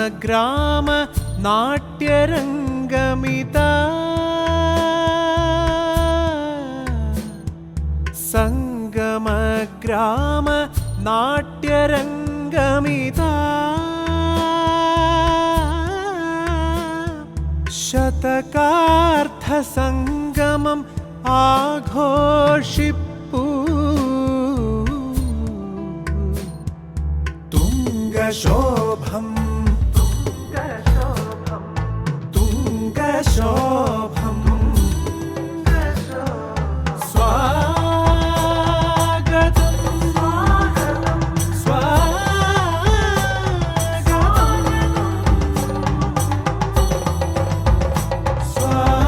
സംഗമഗ്രാമ നാട്യരംഗമിതാ സംഗമഗ്രാമ നാട്യരംഗമിതാ ശതകാർത്ഥസംഗമം ആഘോഷിപ്പൂ തുംഗശോഭം തുംഗശോഭം സ്വാഗതം സ്വാഗതം സ്വാഗതം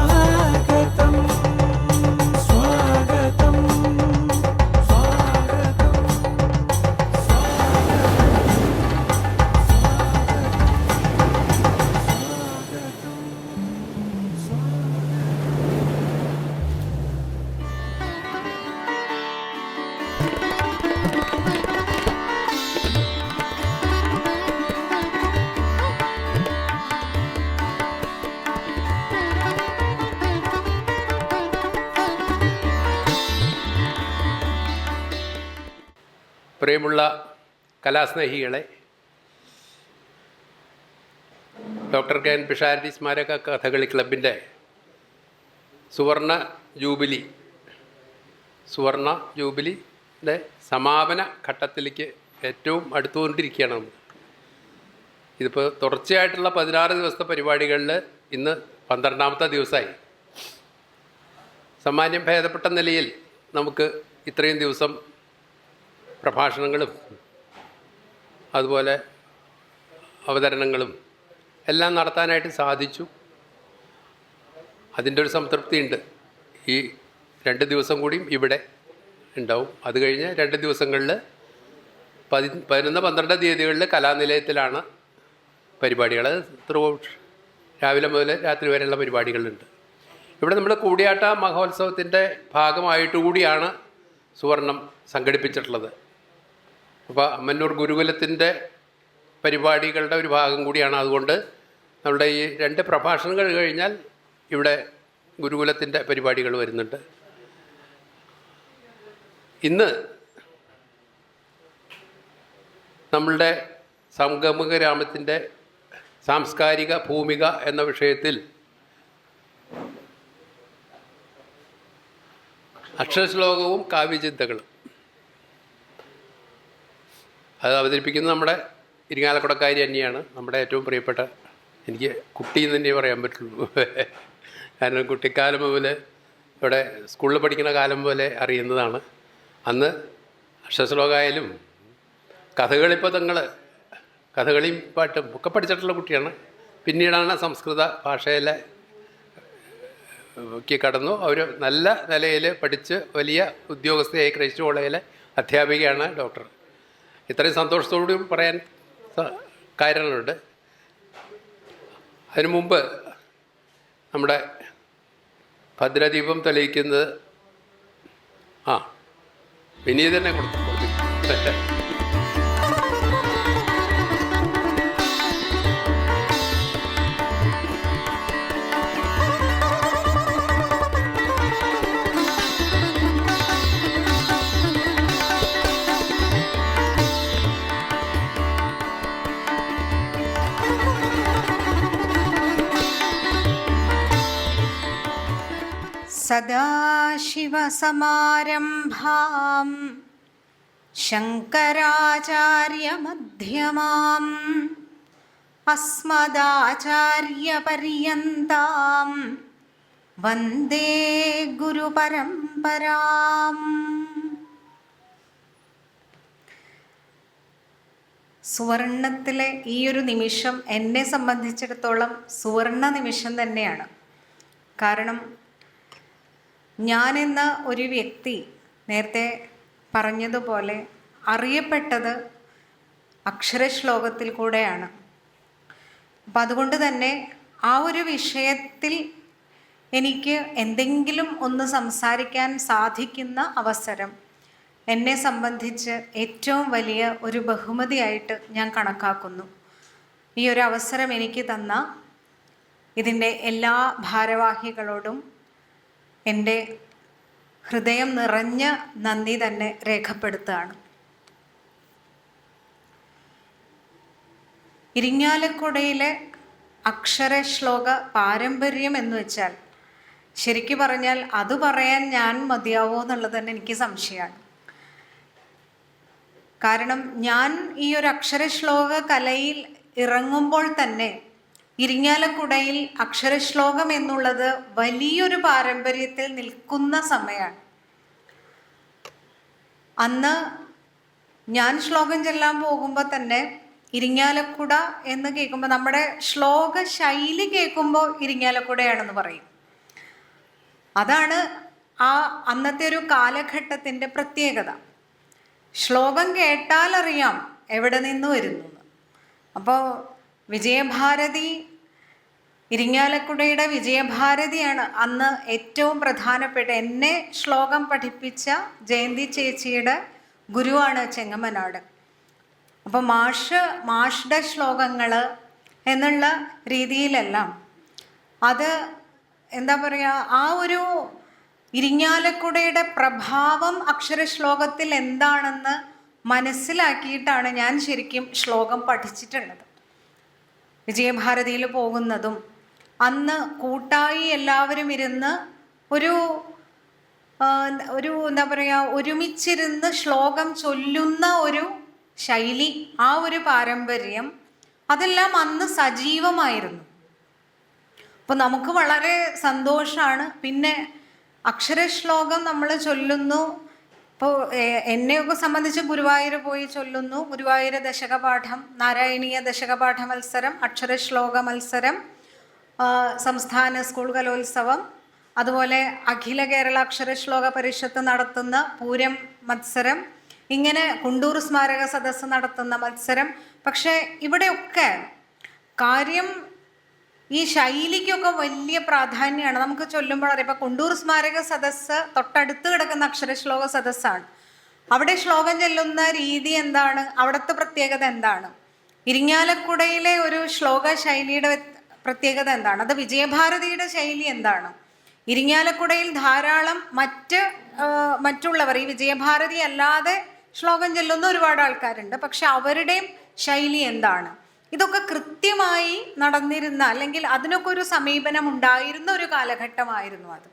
പ്രിയമുള്ള കലാസ്നേഹികളെ, ഡോക്ടർ കെ എൻ പിഷാരടി സ്മാരക കഥകളി ക്ലബിൻ്റെ സുവർണ ജൂബിലിയുടെ സമാപന ഘട്ടത്തിലേക്ക് ഏറ്റവും അടുത്തുകൊണ്ടിരിക്കുകയാണ് നമ്മൾ. ഇതിപ്പോൾ തുടർച്ചയായിട്ടുള്ള 16 ദിവസത്തെ പരിപാടികളിൽ ഇന്ന് 12ാമത്തെ ദിവസമായി. സാമാന്യം ഭേദപ്പെട്ട നിലയിൽ നമുക്ക് ഇത്രയും ദിവസം പ്രഭാഷണങ്ങളും അതുപോലെ അവതരണങ്ങളും എല്ലാം നടത്താനായിട്ട് സാധിച്ചു. അതിൻ്റെ ഒരു സംതൃപ്തിയുണ്ട്. ഈ 2 ദിവസം കൂടിയും ഇവിടെ ഉണ്ടാവും. അത് കഴിഞ്ഞ് 2 ദിവസങ്ങളിൽ 11, 12 തീയതികളിൽ കലാനിലയത്തിലാണ് പരിപാടികൾ. രാവിലെ മുതൽ രാത്രി വരെയുള്ള പരിപാടികളുണ്ട്. ഇവിടെ നമ്മൾ കൂടിയാട്ട മഹോത്സവത്തിൻ്റെ ഭാഗമായിട്ട് കൂടിയാണ് സുവർണം സംഘടിപ്പിച്ചിട്ടുള്ളത്. അപ്പോൾ അമ്മന്നൂർ ഗുരുകുലത്തിൻ്റെ പരിപാടികളുടെ ഒരു ഭാഗം കൂടിയാണ്. അതുകൊണ്ട് നമ്മുടെ ഈ 2 പ്രഭാഷണങ്ങൾ കഴിഞ്ഞാൽ ഇവിടെ ഗുരുകുലത്തിൻ്റെ പരിപാടികൾ വരുന്നുണ്ട്. ഇന്ന് നമ്മളുടെ സംഗമഗ്രാമത്തിൻ്റെ സാംസ്കാരിക ഭൂമിക എന്ന വിഷയത്തിൽ അക്ഷരശ്ലോകവും കാവ്യചിന്തകളും അത് അവതരിപ്പിക്കുന്നത് നമ്മുടെ ഇരിങ്ങാലക്കുടക്കാരി തന്നെയാണ്. നമ്മുടെ ഏറ്റവും പ്രിയപ്പെട്ട, എനിക്ക് കുട്ടി എന്ന് തന്നെ പറയാൻ പറ്റുള്ളൂ. കാരണം കുട്ടിക്കാലം മുതൽ ഇവിടെ സ്കൂളിൽ പഠിക്കുന്ന കാലം പോലെ അറിയുന്നതാണ്. അന്ന് അക്ഷരശ്ലോകമായാലും കഥകളിയും പാട്ടും ഒക്കെ പഠിച്ചിട്ടുള്ള കുട്ടിയാണ്. പിന്നീടാണ് സംസ്കൃത ഭാഷയിലെ കടന്നു. അവർ നല്ല നിലയിൽ പഠിച്ച് വലിയ ഉദ്യോഗസ്ഥയായി ക്രൈസ്റ്റ് കോളേജിലെ അധ്യാപികയാണ് ഡോക്ടർ. ഇത്രയും സന്തോഷത്തോടുകൂടി പറയാൻ കാര്യങ്ങളുണ്ട്. അതിനു മുമ്പ് നമ്മുടെ ഭദ്രദീപം തെളിയിക്കുന്നത് വിനീത് തന്നെ കൊടുത്തു. സദാശിവസമാരംഭാം ശങ്കരാചാര്യമധ്യമാം അസ്മദാചാര്യപര്യന്താം വന്ദേ ഗുരുപരമ്പരാം. സുവർണത്തിലെ ഈ ഒരു നിമിഷം എന്നെ സംബന്ധിച്ചിടത്തോളം സുവർണ നിമിഷം തന്നെയാണ്. കാരണം ഞാനെന്ന ഒരു വ്യക്തി നേരത്തെ പറഞ്ഞതുപോലെ അറിയപ്പെട്ടത് അക്ഷരശ്ലോകത്തിൽ കൂടെയാണ്. അപ്പം അതുകൊണ്ട് തന്നെ ആ ഒരു വിഷയത്തിൽ എനിക്ക് എന്തെങ്കിലും ഒന്ന് സംസാരിക്കാൻ സാധിക്കുന്ന അവസരം എന്നെ സംബന്ധിച്ച് ഏറ്റവും വലിയ ഒരു ബഹുമതിയായിട്ട് ഞാൻ കണക്കാക്കുന്നു. ഈ ഒരു അവസരം എനിക്ക് തന്ന ഇതിൻ്റെ എല്ലാ ഭാരവാഹികളോടും എൻ്റെ ഹൃദയം നിറഞ്ഞ നന്ദി തന്നെ രേഖപ്പെടുത്തുകയാണ്. ഇരിങ്ങാലക്കുടയിലെ അക്ഷരശ്ലോക പാരമ്പര്യം എന്ന് വെച്ചാൽ ശരിക്കും പറഞ്ഞാൽ അത് പറയാൻ ഞാൻ മതിയാവോ എന്നുള്ളത് തന്നെ എനിക്ക് സംശയമാണ്. കാരണം ഞാൻ ഈ ഒരു അക്ഷരശ്ലോക കലയിൽ ഇറങ്ങുമ്പോൾ തന്നെ ഇരിങ്ങാലക്കുടയിൽ അക്ഷരശ്ലോകം എന്നുള്ളത് വലിയൊരു പാരമ്പര്യത്തിൽ നിൽക്കുന്ന സമയമാണ്. അന്ന് ഞാൻ ശ്ലോകം ചൊല്ലാൻ പോകുമ്പോൾ തന്നെ ഇരിങ്ങാലക്കുട എന്ന് കേൾക്കുമ്പോൾ നമ്മുടെ ശ്ലോക ശൈലി കേൾക്കുമ്പോൾ ഇരിങ്ങാലക്കുടയാണെന്ന് പറയും. അതാണ് ആ അന്നത്തെ ഒരു കാലഘട്ടത്തിൻ്റെ പ്രത്യേകത. ശ്ലോകം കേട്ടാലറിയാം എവിടെ നിന്ന് വരുന്നു. അപ്പോൾ വിജയഭാരതി, ഇരിങ്ങാലക്കുടയുടെ വിജയഭാരതിയാണ് അന്ന് ഏറ്റവും പ്രധാനപ്പെട്ട. എന്നെ ശ്ലോകം പഠിപ്പിച്ച ജയന്തി ചേച്ചിയുടെ ഗുരുവാണ് ചെങ്ങമ്മനാട്. അപ്പോൾ മാഷ്ടെ ശ്ലോകങ്ങൾ എന്നുള്ള രീതിയിലെല്ലാം അത് എന്താ പറയുക, ആ ഒരു ഇരിങ്ങാലക്കുടയുടെ പ്രഭാവം അക്ഷരശ്ലോകത്തിൽ എന്താണെന്ന് മനസ്സിലാക്കിയിട്ടാണ് ഞാൻ ശരിക്കും ശ്ലോകം പഠിച്ചിട്ടുള്ളത്. വിജയഭാരതിയിൽ പോകുന്നതും അന്ന് കൂട്ടായി എല്ലാവരും ഇരുന്ന് ഒരു എന്താ പറയുക, ഒരുമിച്ചിരുന്ന് ശ്ലോകം ചൊല്ലുന്ന ഒരു ശൈലി, ആ ഒരു പാരമ്പര്യം അതെല്ലാം അന്ന് സജീവമായിരുന്നു. അപ്പോൾ നമുക്ക് വളരെ സന്തോഷമാണ്. പിന്നെ അക്ഷരശ്ലോകം നമ്മൾ ചൊല്ലുന്നു. ഇപ്പോൾ എന്നെയൊക്കെ സംബന്ധിച്ച് ഗുരുവായൂർ പോയി ചൊല്ലുന്നു. ഗുരുവായൂർ ദശകപാഠം, നാരായണീയ ദശകപാഠ മത്സരം, അക്ഷരശ്ലോക മത്സരം, സംസ്ഥാന സ്കൂൾ കലോത്സവം, അതുപോലെ അഖില കേരള അക്ഷരശ്ലോക പരിഷത്ത് നടത്തുന്ന പൂരം മത്സരം, ഇങ്ങനെ കുണ്ടൂർ സ്മാരക സദസ്സ് നടത്തുന്ന മത്സരം. പക്ഷേ ഇവിടെയൊക്കെ കാര്യം ഈ ശൈലിക്കൊക്കെ വലിയ പ്രാധാന്യമാണ്. നമുക്ക് ചൊല്ലുമ്പോൾ അറിയാം. ഇപ്പോൾ കുണ്ടൂർ സ്മാരക സദസ്സ് തൊട്ടടുത്ത് കിടക്കുന്ന അക്ഷരശ്ലോക സദസ്സാണ്. അവിടെ ശ്ലോകം ചൊല്ലുന്ന രീതി എന്താണ്, അവിടുത്തെ പ്രത്യേകത എന്താണ്, ഇരിങ്ങാലക്കുടയിലെ ഒരു ശ്ലോക ശൈലിയുടെ പ്രത്യേകത എന്താണ്, അത് വിജയഭാരതിയുടെ ശൈലി എന്താണ്, ഇരിങ്ങാലക്കുടയിൽ ധാരാളം മറ്റുള്ളവർ ഈ വിജയഭാരതി അല്ലാതെ ശ്ലോകം ചൊല്ലുന്ന ഒരുപാട് ആൾക്കാരുണ്ട്. പക്ഷെ അവരുടെയും ശൈലി എന്താണ്, ഇതൊക്കെ കൃത്യമായി നടന്നിരുന്ന, അല്ലെങ്കിൽ അതിനൊക്കെ ഒരു സമീപനം ഉണ്ടായിരുന്ന ഒരു കാലഘട്ടമായിരുന്നു അത്.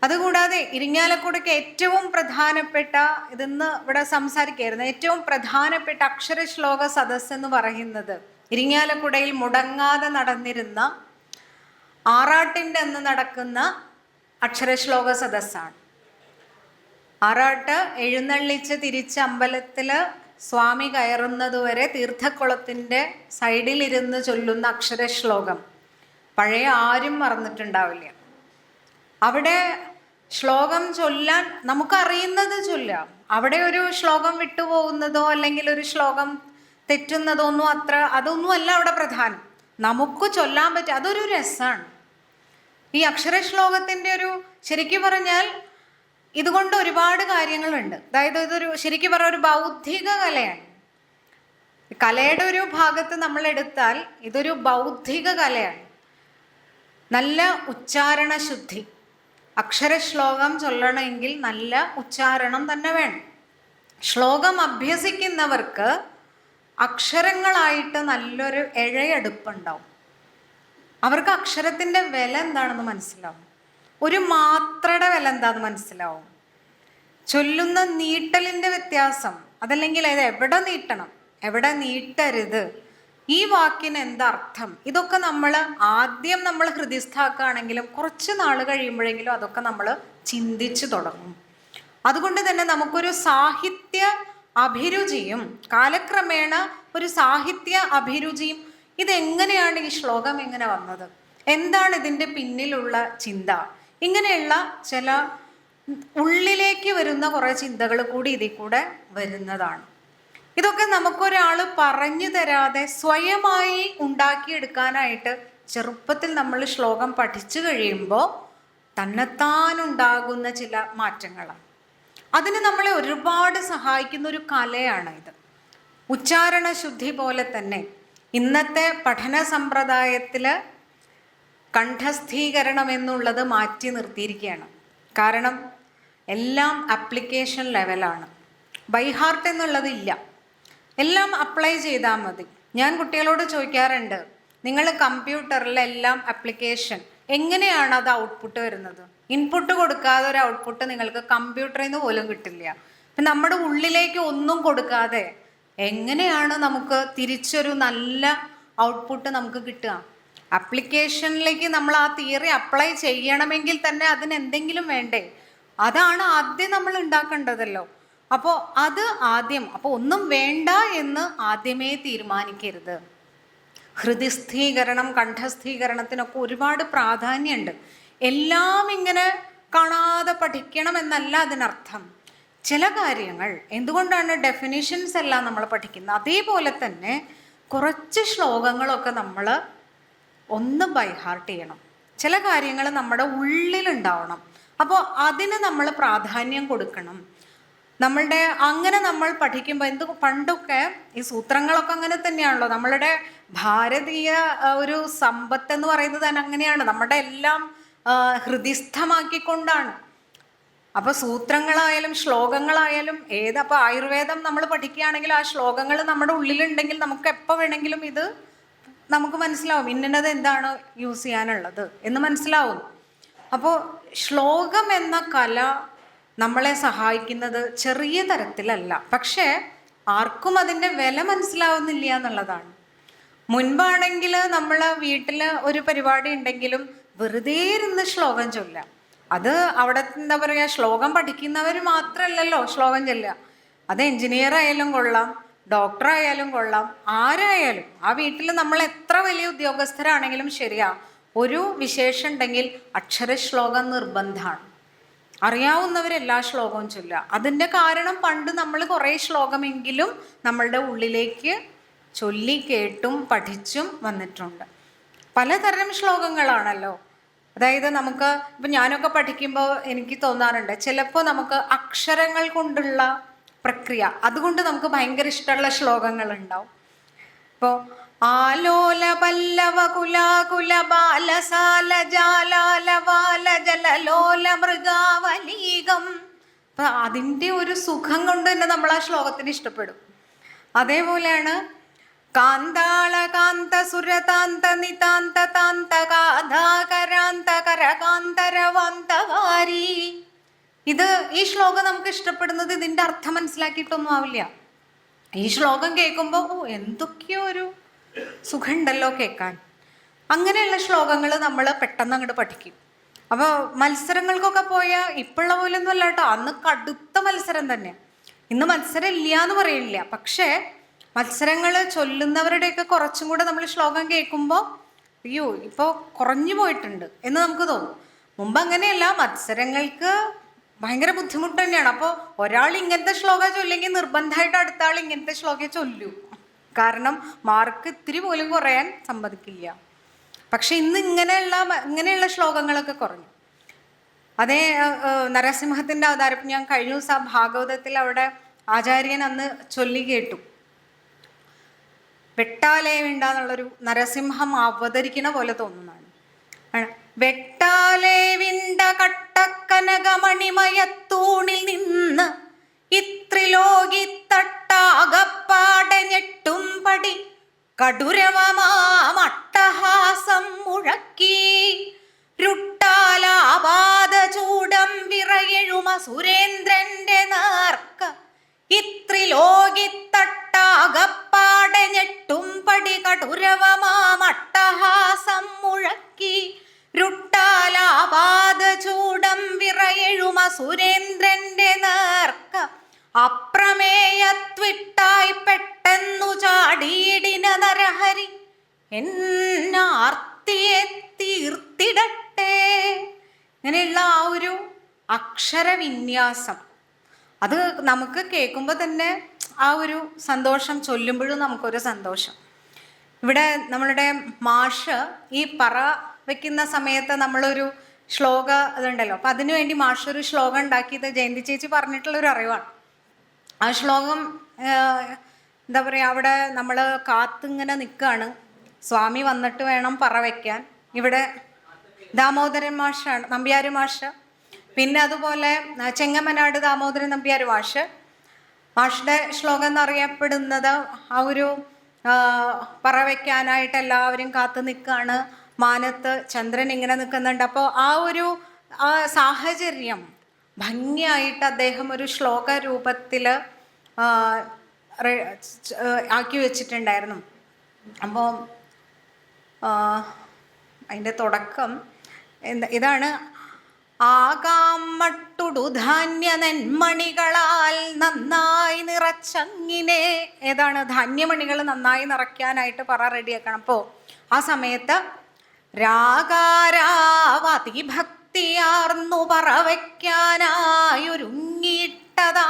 അതുകൂടാതെ ഇരിങ്ങാലക്കുടയ്ക്ക് ഏറ്റവും പ്രധാനപ്പെട്ട, ഇതെന്ന് ഇവിടെ സംസാരിക്കായിരുന്നു, ഏറ്റവും പ്രധാനപ്പെട്ട അക്ഷരശ്ലോക സദസ്സ് എന്ന് പറയുന്നത് ഇരിങ്ങാലക്കുടയിൽ മുടങ്ങാതെ നടന്നിരുന്ന ആറാട്ടിൻ്റെ അന്ന് നടക്കുന്ന അക്ഷരശ്ലോക സദസ്സാണ്. ആറാട്ട് എഴുന്നള്ളിച്ച് തിരിച്ച് അമ്പലത്തിൽ സ്വാമി കയറുന്നതുവരെ തീർത്ഥക്കുളത്തിൻ്റെ സൈഡിലിരുന്ന് ചൊല്ലുന്ന അക്ഷരശ്ലോകം പഴയ ആരും മറന്നിട്ടുണ്ടാവില്ല. അവിടെ ശ്ലോകം ചൊല്ലാൻ നമുക്കറിയുന്നത് ചൊല്ലാം. അവിടെ ഒരു ശ്ലോകം വിട്ടുപോകുന്നതോ അല്ലെങ്കിൽ ഒരു ശ്ലോകം തെറ്റുന്നതോ അതൊന്നും അല്ല അവിടെ പ്രധാനം. നമുക്ക് ചൊല്ലാൻ പറ്റും, അതൊരു രസമാണ്. ഈ അക്ഷരശ്ലോകത്തിൻ്റെ ഒരു, ശരിക്കും പറഞ്ഞാൽ ഇതുകൊണ്ട് ഒരുപാട് കാര്യങ്ങളുണ്ട്. അതായത് ഇതൊരു ശരിക്കും പറഞ്ഞ ഒരു ബൗദ്ധിക കലയാണ്. കലയുടെ ഒരു ഭാഗത്ത് നമ്മൾ എടുത്താൽ ഇതൊരു ബൗദ്ധിക കലയാണ്. നല്ല ഉച്ചാരണ ശുദ്ധി, അക്ഷരശ്ലോകം ചൊല്ലണമെങ്കിൽ നല്ല ഉച്ചാരണം തന്നെ വേണം. ശ്ലോകം അഭ്യസിക്കുന്നവർക്ക് അക്ഷരങ്ങളായിട്ട് നല്ലൊരു ഇഴയെടുപ്പുണ്ടാവും. അവർക്ക് അക്ഷരത്തിൻ്റെ വില എന്താണെന്ന് മനസ്സിലാവും, ഒരു മാത്രയുടെ വില എന്താണെന്ന് മനസ്സിലാവും, ചൊല്ലുന്ന നീട്ടലിൻ്റെ വ്യത്യാസം, അതല്ലെങ്കിൽ അത് എവിടെ നീട്ടണം എവിടെ നീട്ടരുത്, ഈ വാക്കിന് എന്തർത്ഥം, ഇതൊക്കെ ആദ്യം നമ്മൾ ഹൃദയസ്ഥാക്കുകയാണെങ്കിലും കുറച്ച് നാൾ കഴിയുമ്പോഴെങ്കിലും അതൊക്കെ നമ്മൾ ചിന്തിച്ചു തുടങ്ങും. അതുകൊണ്ട് തന്നെ നമുക്കൊരു സാഹിത്യ അഭിരുചിയും കാലക്രമേണ ഒരു സാഹിത്യ അഭിരുചിയും, ഇതെങ്ങനെയാണ് ഈ ശ്ലോകം എങ്ങനെ വന്നത്, എന്താണ് ഇതിൻ്റെ പിന്നിലുള്ള ചിന്ത, ഇങ്ങനെയുള്ള ചില ഉള്ളിലേക്ക് വരുന്ന കുറേ ചിന്തകൾ കൂടി ഇതിൽ കൂടെ വരുന്നതാണ്. ഇതൊക്കെ നമുക്കൊരാൾ പറഞ്ഞു തരാതെ സ്വയമായി ഉണ്ടാക്കിയെടുക്കാനായിട്ട് ചെറുപ്പത്തിൽ നമ്മൾ ശ്ലോകം പഠിച്ചു കഴിയുമ്പോൾ തന്നെത്താനുണ്ടാകുന്ന ചില മാറ്റങ്ങളാണ്. അതിന് നമ്മളെ ഒരുപാട് സഹായിക്കുന്ന ഒരു കലയാണ് ഇത്. ഉച്ചാരണ ശുദ്ധി പോലെ തന്നെ ഇന്നത്തെ പഠന സമ്പ്രദായത്തിൽ കണ്ഠസ്ഥീകരണം എന്നുള്ളത് മാറ്റി നിർത്തിയിരിക്കുകയാണ്. കാരണം എല്ലാം ആപ്ലിക്കേഷൻ ലെവലാണ്. ബൈഹാർട്ട് എന്നുള്ളതില്ല. എല്ലാം അപ്ലൈ ചെയ്താൽ മതി. ഞാൻ കുട്ടികളോട് ചോദിക്കാറുണ്ട്, നിങ്ങൾ കമ്പ്യൂട്ടറിലെല്ലാം ആപ്ലിക്കേഷൻ എങ്ങനെയാണ് അത് ഔട്ട്പുട്ട് വരുന്നത്? ഇൻപുട്ട് കൊടുക്കാതെ ഒരു ഔട്ട്പുട്ട് നിങ്ങൾക്ക് കമ്പ്യൂട്ടറിൽ നിന്ന് പോലും കിട്ടില്ല. അപ്പം നമ്മുടെ ഉള്ളിലേക്ക് ഒന്നും കൊടുക്കാതെ എങ്ങനെയാണ് നമുക്ക് തിരിച്ചൊരു നല്ല ഔട്ട്പുട്ട് നമുക്ക് കിട്ടുക? ആപ്ലിക്കേഷനിലേക്ക് നമ്മൾ ആ തിയറി അപ്ലൈ ചെയ്യണമെങ്കിൽ തന്നെ അതിന് എന്തെങ്കിലും വേണ്ടേ? അതാണ് ആദ്യം നമ്മൾ ഉണ്ടാക്കേണ്ടതല്ലോ. അപ്പോൾ അത് ആദ്യം, അപ്പോൾ ഒന്നും വേണ്ട എന്ന് ആദ്യമേ തീരുമാനിക്കരുത്. ഹൃദയസ്ഥീകരണം, കണ്ഠസ്ഥീകരണത്തിനൊക്കെ ഒരുപാട് പ്രാധാന്യമുണ്ട്. എല്ലാം ഇങ്ങനെ കാണാതെ പഠിക്കണം എന്നല്ല അതിനർത്ഥം. ചില കാര്യങ്ങൾ എന്തുകൊണ്ടാണ് ഡെഫിനിഷൻസ് എല്ലാം നമ്മൾ പഠിക്കുന്നത്, അതേപോലെ തന്നെ കുറച്ച് ശ്ലോകങ്ങളൊക്കെ നമ്മൾ ഒന്ന് ബൈഹാർട്ട് ചെയ്യണം. ചില കാര്യങ്ങൾ നമ്മുടെ ഉള്ളിലുണ്ടാവണം. അപ്പോൾ അതിന് നമ്മൾ പ്രാധാന്യം കൊടുക്കണം. നമ്മളുടെ അങ്ങനെ നമ്മൾ പഠിക്കുമ്പോൾ പണ്ടൊക്കെ ഈ സൂത്രങ്ങളൊക്കെ അങ്ങനെ തന്നെയാണല്ലോ. നമ്മളുടെ ഭാരതീയ ഒരു സമ്പത്ത് എന്ന് പറയുന്നത് തന്നെ അങ്ങനെയാണ്. നമ്മുടെ എല്ലാം ഹൃദിസ്ഥമാക്കിക്കൊണ്ടാണ്. അപ്പോൾ സൂത്രങ്ങളായാലും ശ്ലോകങ്ങളായാലും അപ്പോൾ ആയുർവേദം നമ്മൾ പഠിക്കുകയാണെങ്കിൽ ആ ശ്ലോകങ്ങൾ നമ്മുടെ ഉള്ളിലുണ്ടെങ്കിൽ നമുക്ക് എപ്പോൾ വേണമെങ്കിലും ഇത് നമുക്ക് മനസ്സിലാവും, ഇന്നത് എന്താണ് യൂസ് ചെയ്യാനുള്ളത് എന്ന് മനസ്സിലാവും. അപ്പോൾ ശ്ലോകം എന്ന കല നമ്മളെ സഹായിക്കുന്നത് ചെറിയ തരത്തിലല്ല, പക്ഷേ ആർക്കും അതിൻ്റെ വില മനസ്സിലാവുന്നില്ല എന്നുള്ളതാണ്. മുൻപാണെങ്കിൽ നമ്മൾ വീട്ടിൽ ഒരു പരിപാടി ഉണ്ടെങ്കിലും വെറുതെ ഇരുന്ന് ശ്ലോകം ചൊല്ലാം. അത് അവിടെ എന്താ പറയുക, ശ്ലോകം പഠിക്കുന്നവർ മാത്രമല്ലല്ലോ ശ്ലോകം ചൊല്ലുക. അത് എൻജിനീയർ ആയാലും കൊള്ളാം, ഡോക്ടർ ആയാലും കൊള്ളാം, ആരായാലും ആ വീട്ടിൽ നമ്മൾ എത്ര വലിയ ഉദ്യോഗസ്ഥരാണെങ്കിലും ശരിയാ, ഒരു വിശേഷം ഉണ്ടെങ്കിൽ അക്ഷരശ്ലോകം നിർബന്ധമാണ്. അറിയാവുന്നവരെല്ലാ ശ്ലോകവും ചൊല്ലുക. അതിൻ്റെ കാരണം പണ്ട് നമ്മൾ കുറേ ശ്ലോകമെങ്കിലും നമ്മളുടെ ഉള്ളിലേക്ക് ചൊല്ലി കേട്ടും പഠിച്ചും വന്നിട്ടുണ്ട്. പലതരം ശ്ലോകങ്ങളാണല്ലോ. അതായത് നമുക്ക് ഇപ്പം ഞാനൊക്കെ പഠിക്കുമ്പോൾ എനിക്ക് തോന്നാറുണ്ട്, ചിലപ്പോൾ നമുക്ക് അക്ഷരങ്ങൾ കൊണ്ടുള്ള പ്രക്രിയ അതുകൊണ്ട് നമുക്ക് ഭയങ്കര ഇഷ്ടമുള്ള ശ്ലോകങ്ങളുണ്ടാവും. ഇപ്പോൾ ആലോല പല്ലവ കുലാകുല ബാലസാല ജാലാല വാല ജലലോല മൃഗാവലീകം. അപ്പം അതിൻ്റെ ഒരു സുഖം കൊണ്ട് തന്നെ നമ്മൾ ആ ശ്ലോകത്തിന് ഇഷ്ടപ്പെടും. അതേപോലെയാണ് കാന്താള കാന്ത സുരതാന്ത നിതാന്ത താന്ത കാന്താകരാന്ത കരകാന്തരവാന്തവാരി. ഈ ശ്ലോകം നമുക്ക് ഇഷ്ടപ്പെടുന്നത് ഇതിൻ്റെ അർത്ഥം മനസ്സിലാക്കിയിട്ടൊന്നും ആവില്ല. ഈ ശ്ലോകം കേൾക്കുമ്പോൾ എന്തൊക്കെയോ ഒരു സുഖമുണ്ടല്ലോ കേൾക്കാൻ. അങ്ങനെയുള്ള ശ്ലോകങ്ങൾ നമ്മൾ പെട്ടെന്ന് അങ്ങോട്ട് പഠിക്കും. അപ്പോൾ മത്സരങ്ങൾക്കൊക്കെ പോയാൽ ഇപ്പോഴുള്ള പോലൊന്നും അല്ല കേട്ടോ, അന്ന് കടുത്ത മത്സരം തന്നെ. ഇന്ന് മത്സരം ഇല്ല എന്ന് പറയില്ല, പക്ഷേ മത്സരങ്ങൾ ചൊല്ലുന്നവരുടെയൊക്കെ കുറച്ചും കൂടെ നമ്മൾ ശ്ലോകം കേൾക്കുമ്പോൾ അയ്യോ ഇപ്പോൾ കുറഞ്ഞു പോയിട്ടുണ്ട് എന്ന് നമുക്ക് തോന്നും. മുമ്പ് അങ്ങനെയല്ല, മത്സരങ്ങൾക്ക് ഭയങ്കര ബുദ്ധിമുട്ട് തന്നെയാണ്. അപ്പോൾ ഒരാൾ ഇങ്ങനത്തെ ശ്ലോകം ചൊല്ലെങ്കിൽ നിർബന്ധമായിട്ട് അടുത്ത ആൾ ഇങ്ങനത്തെ ശ്ലോകം ചൊല്ലൂ, കാരണം മാർക്ക് ഇത്തിരി പോലും കുറയാൻ സമ്മതിക്കില്ല. പക്ഷെ ഇന്ന് ഇങ്ങനെയുള്ള ശ്ലോകങ്ങളൊക്കെ കുറഞ്ഞു. അതേ നരസിംഹത്തിൻ്റെ അവതാരം ഞാൻ കഴിഞ്ഞ ദിവസം ഭാഗവതത്തിൽ അവിടെ ആചാര്യൻ അന്ന് ചൊല്ലി കേട്ടു. വെട്ടാലേ വേണ്ട എന്നുള്ളൊരു നരസിംഹം അവതരിക്കണ പോലെ തോന്നുന്നതാണ്. വെട്ടാലേ വിണ്ട കട്ടക്കനകമണിമയത്തൂണിൽ നിന്ന് ഇത്രിലോകിത്തട്ടാകപ്പാടെ ഞെട്ടും പടി കടുരവമാമട്ടഹാസം മുഴക്കി രുട്ടാലാപാദചൂടം വിറയെഴുമ സുരേന്ദ്രന്റെ നേർക്ക ഇത്രിലോകിത്തട്ടാകപ്പാടെ ഞെട്ടും പടി കടുരവമാമട്ടഹാസം മുഴക്കി രുട്ടാലാപാദചൂടം വിറയെഴുമ സുരേന്ദ്രന്റെ നേർക്ക അപ്രമേയത്വിട്ടായി പെട്ടെന്നു ചാടിയിടിന നരഹരി എന്നാർത്തിയെ തീർത്തിടട്ടെ. ഇങ്ങനെയുള്ള ആ ഒരു അക്ഷരവിന്യാസം അത് നമുക്ക് കേൾക്കുമ്പോൾ തന്നെ ആ ഒരു സന്തോഷം, ചൊല്ലുമ്പോഴും നമുക്കൊരു സന്തോഷം. ഇവിടെ നമ്മളുടെ മാഷ് ഈ പറ വയ്ക്കുന്ന സമയത്ത് നമ്മളൊരു ശ്ലോക ഇതുണ്ടല്ലോ, അപ്പം അതിനു വേണ്ടി മാഷ് ഒരു ശ്ലോകം ഉണ്ടാക്കിയത് ജയന്തി ചേച്ചി പറഞ്ഞിട്ടുള്ളൊരു അറിവാണ്. ആ ശ്ലോകം എന്താ പറയുക, അവിടെ നമ്മൾ കാത്തിങ്ങനെ നിൽക്കുകയാണ്, സ്വാമി വന്നിട്ട് വേണം പറ വയ്ക്കാൻ. ഇവിടെ ദാമോദരൻ മാഷാണ്, നമ്പ്യാർ മാഷ്. പിന്നെ അതുപോലെ ചെങ്ങമനാട് ദാമോദരൻ നമ്പ്യാർ മാഷുടെ ശ്ലോകം എന്നറിയപ്പെടുന്നത് ആ ഒരു പറ വയ്ക്കാനായിട്ട് എല്ലാവരും കാത്തു നിൽക്കുകയാണ്. മാനത്ത് ചന്ദ്രൻ ഇങ്ങനെ നിൽക്കുന്നുണ്ട്. അപ്പോൾ ആ ഒരു സാഹചര്യം ഭംഗിയായിട്ട് അദ്ദേഹം ഒരു ശ്ലോക രൂപത്തിൽ ആക്കി വെച്ചിട്ടുണ്ടായിരുന്നു. അപ്പോൾ അതിൻ്റെ തുടക്കം ഇതാണ്: ആകാമട്ടുടു ധാന്യ നെന്മണികളാൽ നന്നായി നിറച്ചങ്ങിനെ. ഏതാണ്? ധാന്യമണികൾ നന്നായി നിറയ്ക്കാനായിട്ട് പറ റെഡിയാക്കണം. അപ്പോൾ ആ സമയത്ത് രാഗാരാവതിഭക്തിയാർന്നു പറ വയ്ക്കാനായൊരുങ്ങിയിട്ടതാ,